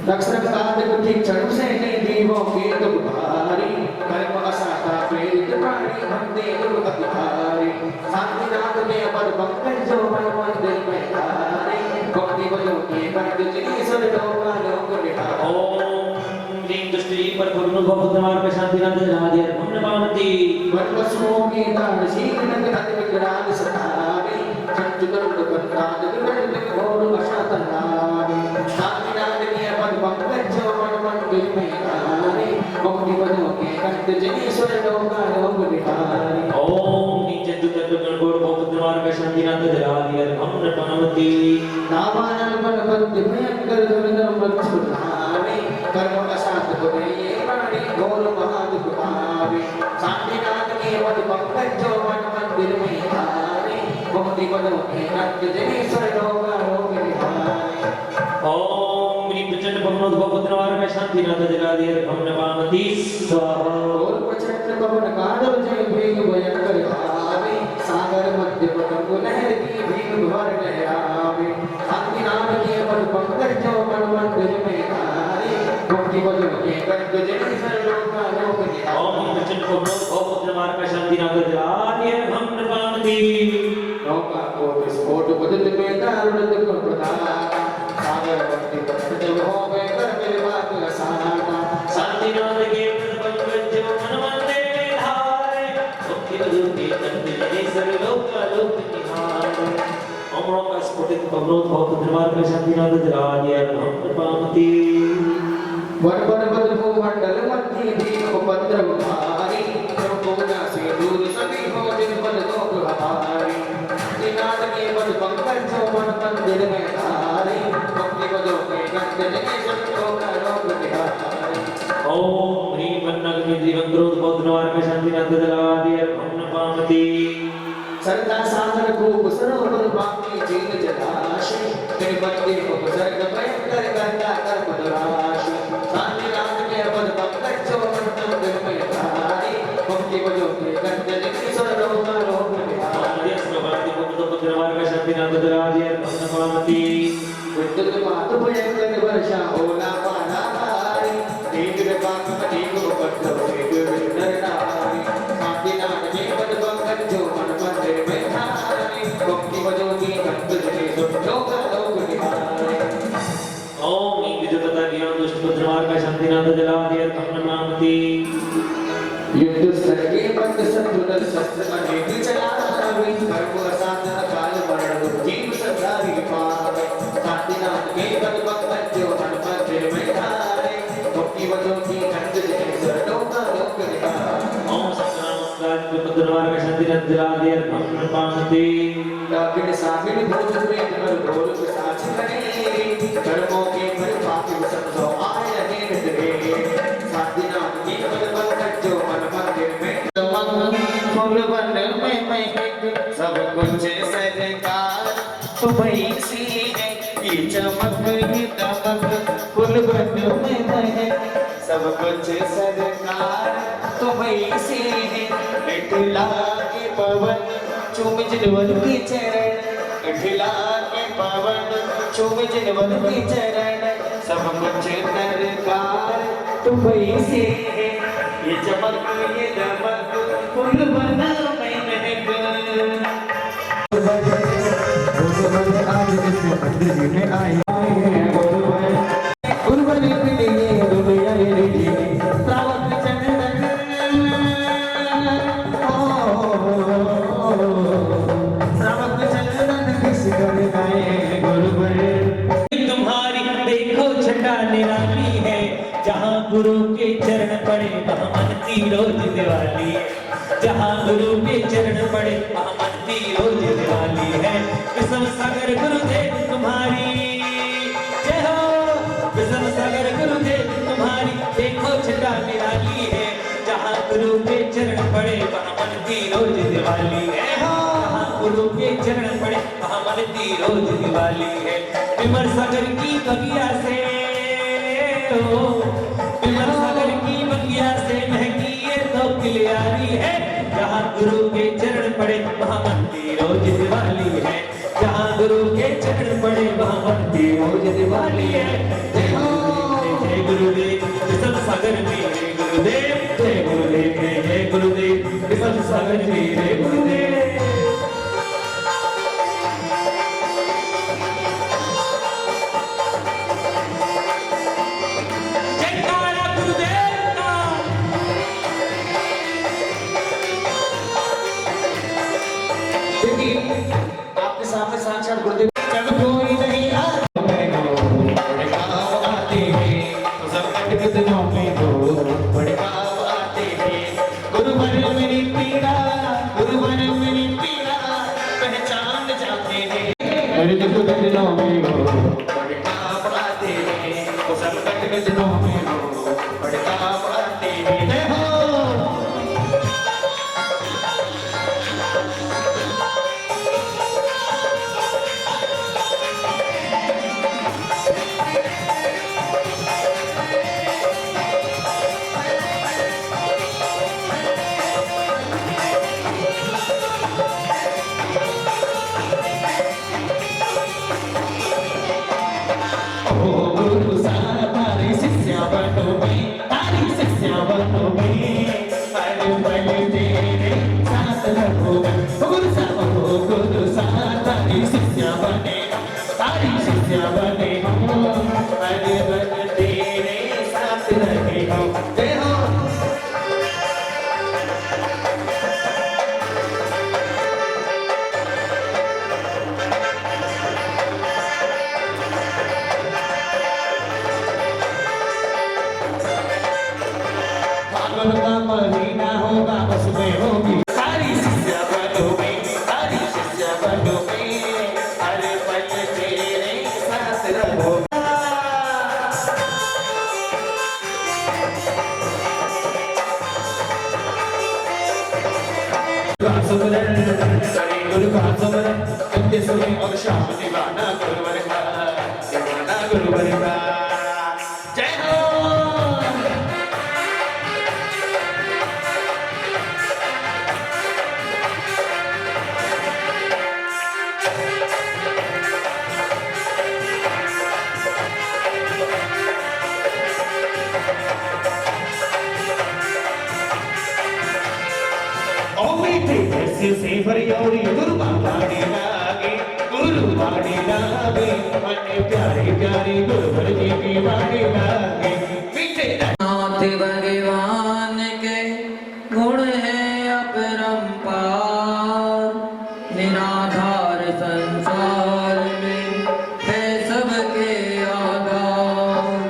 रक्षक कार्य कुटी चढ़ से नहीं दीवों के दुख भारी कर्म असाता प्रेरित प्राणी भक्ति दुख अतिहारी शांति नाथ के पद पंकज जो मन मंदिर में धारे भक्ति बदो के कंठ जनेश्वर लोका लोक विहारे ओम ह्रीं दुष्टि पर करुण भक्त मार्ग शांति नाथ दिलादिया भगवान पामती वन पशुओं की दान शील नग हत विकराल सतावे चंचु गरुड़ कंकाल विकट घोर अशातन नावे शांति नाथ के पद पंकज जो मन मंदिर में धारे भक्ति बदो के कंठ जनेश्वर लोका लोक विहारे ओम नीचे दुर्गत गणगोर भक्त मार्ग शांति नाथ दिलादिया भगवान पामती नामानन बन बंद भयंकर दुर्गम वृक्ष धावे कर्म अशात गुणे ये प्राणी घोर महादुख पावे शांति नाथ के पद पंकज जो मन मंदिर में धारे भक्ति बदो के कंठ जनेश्वर लोका लोक विहारे ओम ह्रीं ह्रीं प्रचंड पवनो भवपुत्र वार शांति नाथ जगा दिए हम नमामि स्वाहा। और प्रचंड पवन कांडव जय भेग भयंकर आवे सागर मध्य पतंग लहर की भीग भर लहरावे शांति नाम के पद पंकज जो मन मंदिर में आए कोटि बजो के कंद जय सर्वलोक लोक निहारे ओम ह्रीं प्रचंड पवनो भवपुत्र वार शांति नाथ जगा दिए हम नमामि। नौका को विस्फोट बदल में दारुण दुख प्रदाता सागर मध्य पतंग जब हो गए कर मेरे बात असाना शांति नाथ के पद पंकज जो मन मंदिर में धारे मुक्ति बजो के कंद जय सर्वलोक लोक निहारे। ओम ह्रीं का स्फुटित पवनो भवपुत्र वार शांति नाथ जगा दिए हम नमामि। वन वन बदभू मंडल मध्य दीन उपद्रव भारी सर्वोना से दूर सभी हो जिन पद लोक हमारी दिनाद के पद पंकज जो मन मंदिर में धारे भक्ति पदों के गंध के सबको लोक निहारे। ओम ह्रीं वन्नग्नि दिवंग्रोध पौत्रवार शांति नाथ जगा दिए हम नमामि। सरदा सागर खूब सरोवर बाकी झील जलाशय तेरे बंदे उपसर्ग भयंकर करता कर पदराश शांति नाथ के पद पंकज जो मन मंदिर में धारे भक्ति पदों के गंध के सर्वलोक लोक निहारे। शांति नाथ जगा दिए हम नमामि। विद्युत मातु भयंकर वर्षा होला पाना हारी तेज बाग मनी को पत्थर से विंदर नारी शांति नाथ के पद पंकज जो मन मंदिर में धारे भक्ति बजो की गंध जले सब लोक लोक निहारे। ओम ह्रीं विद्युतता ज्ञान दुष्ट पुत्रवार शांति नाथ जगा दिए हम नमामि। युद्ध सर्गे बंद शत्रुदल शस्त्र अनेक चलावे कर्म असाध अकाल मरण जीव संसारी पावे शांति नाथ के पद पंकज जो मन मंदिर में धारे भक्ति बजो की गंध जले सर्वलोक लोक निहारे। ओम सत्नामस्कार पुत्रवार शांति नाथ जगा दिए हम नमामि। दागिन सागिन भूत प्रेत कर ढोल के साच करे कर्मों के पर पापी समझो आए रहे निद्रे शांति नाथ के पद पंकज जो मन मंदिर में फूल बन में महक सब कुछ सरकार तुम्हारी सी है ये चमक ये दमक फूल बन में महक सब कुछ सरकार तुम्हारी सी है इठला के पवन चूम जिनवन के चरण ढिला के पवन चूम जिनवन के चरण सब कुछ दरकार तुम्हीं से है ये चमक ये दमक फूल बना मैं महक। आज इस मंदिर में आए हैं गुरुवर के लिए दुनिया रे सावक चंदन सावक चंदन किस कर गाए गुरुवर। तुम्हारी देखो छटा निराली है जहाँ गुरु के चरण पड़े वहाँ मनती रोज दिवाली है जहाँ गुरु के चरण पड़े वहाँ मनती रोज दिवाली है। विषम सागर गुरुदेव तुम्हारी जय हो विषम सागर गुरुदेव तुम्हारी देखो छटा निराली है जहाँ गुरु के चरण पड़े वहाँ मनती रोज दिवाली है। जहाँ गुरु के चरण पड़े वहाँ मनती रोज दिवाली है। विमर सागर की बगिया से विमर सागर की बगिया से महकी ये तो किलियारी है जहाँ गुरु के चरण पड़े वहाँ मनती रोज दिवाली है जहाँ गुरु के चरण पड़े वहाँ मनती रोज दिवाली है। जय गुरुदेव विषम सागर मेरे गुरुदेव जय गुरुदेव जय गुरुदेव विषम सागर मेरे गुरुदेव। आपके सामने साक्षात गुरुदेव जब कोई नहीं बड़े काम आते हैं तो सब कट दिनों में हो बड़े काम आते हैं गुरुवर मेरी पीड़ा गुरुवर मेरी पीड़ा पहचान जाते हैं मेरे दुख दिनों में हो बड़े काम आते हैं तो सब कट दिनों में हो बड़े काम आते हैं। साथ रहो गुरु साथ तारी शिष्या बने अरे बन तेरे साथ रहे हो जय हो फागुन का महीना होगा उसमें होगी सारी शिष्या बनोगे सारी शिष्या बनोगे अरे बन तेरे साथ रहो सुमरन करे गुरु का सुमरन नित्य सुने और शाम दीवाना गुरुवर का जय हो से भरियोरी गुरु बाड़ी लागे अन्य प्यारे प्यारे गुरुवर जी की बाड़ी लागे मीठे नाथ भगवान के गुण है अपरंपार निराधार संसार में है सबके आधार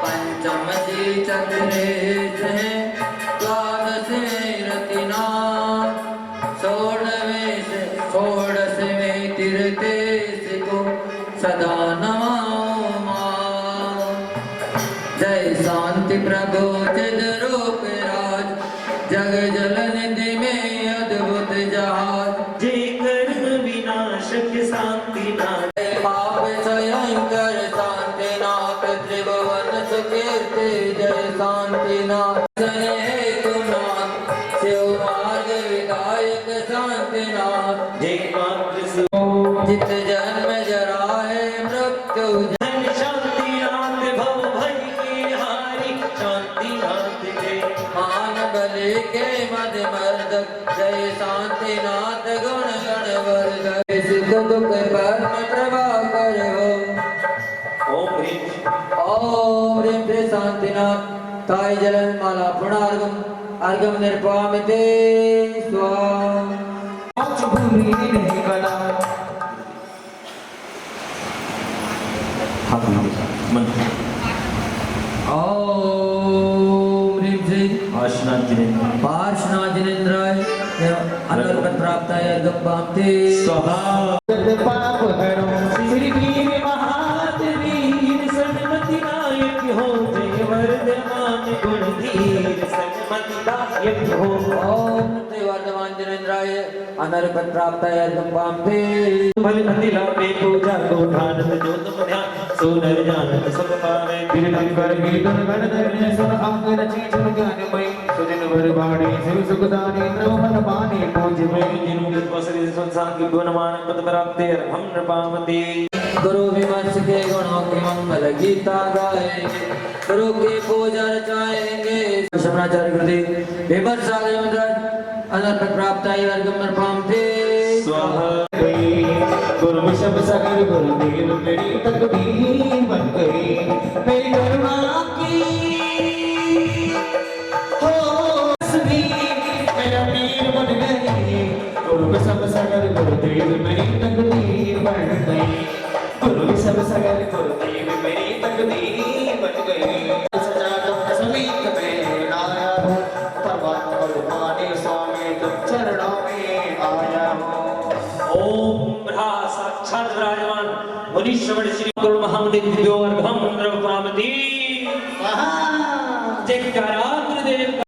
पंचम जी चक्रेश है द्वादश रतिनाथ षोडश में तीर्थेश को सदा नमो जय शांति प्रभु चिद रूप राज जग जल निधि में अद्भुत जहाज जय कर्म विनाशक शांतिनाथ पाप स्वयं कर शांतिनाथ त्रिभुवन सुकीर्ति जय शांतिनाथ जय गुरुनाथ शिव मार्ग विधायक शांतिनाथ जय मातृ जित जन्म जरा है मृत्यु शांतिनाथ भव भय के हारी शांतिनाथ जय मान बलि के मद मर्दक जय शांतिनाथ गुण गणवर्धक सुख दुख परम प्रभाकर हो ओम ह्रीं ओम ह्रीं श्री शांतिनाथ ताय जलन माला पुणार्घम अर्घम निर्पामिते स्वाहा भूमि नहीं बना मन ओम ह्रीं श्री पार्श्वनाथ जिनेन्द्राय अनर्गत प्राप्ताय अर्घम पामते स्वाहा पाप हरो श्री वीर महावीर सन्मति नायक हो जय वर्धमान गुणधीर सन्मति नायक हो ओम वर्धमान जिनेन्द्राय अनर्गत प्राप्ताय अर्घम पामते भल अतिला में पूजा को ध्यान जो तुम ध्यान सुनर जानत सब पावे कीर्तन कर कीर्तन गण धरने सुन अंग रची जुन ज्ञानमय सुजन भर बाणी शिव सुखदानी द्रव मन पानी पूज में जिनु बसरी संसार की गुणमान पद प्राप्ते हम नृपामते गुरु विमर्श के गुणों की मंगल गीता गाएंगे गुरु की पूजा रचाएंगे शमनाचार्य गुरुदेव विमर्श आगे अनर्गत प्राप्ताय अर्घम पामते स्वाहा गुरु विषम सगर गुरुदेव मेरी तकदीर बन गई मेरी करुणा की हो तस्वीर मेरा मीर बन गई गुरु विषम सगर गुरुदेव मेरी तकदीर बन गई गुरु विषम सगर गुरुदेव मेरी तकदीर बन गई सजा तुम समीप में आया हूँ परमात्मा स्वामी तुम चरणों में आया हूँ ओम ब्रह्मा साक्षात विराजमान मुनीश्वर श्री गुरु महामंडल दिव्यो अर्घम नृपामते जयकारा गुरुदेव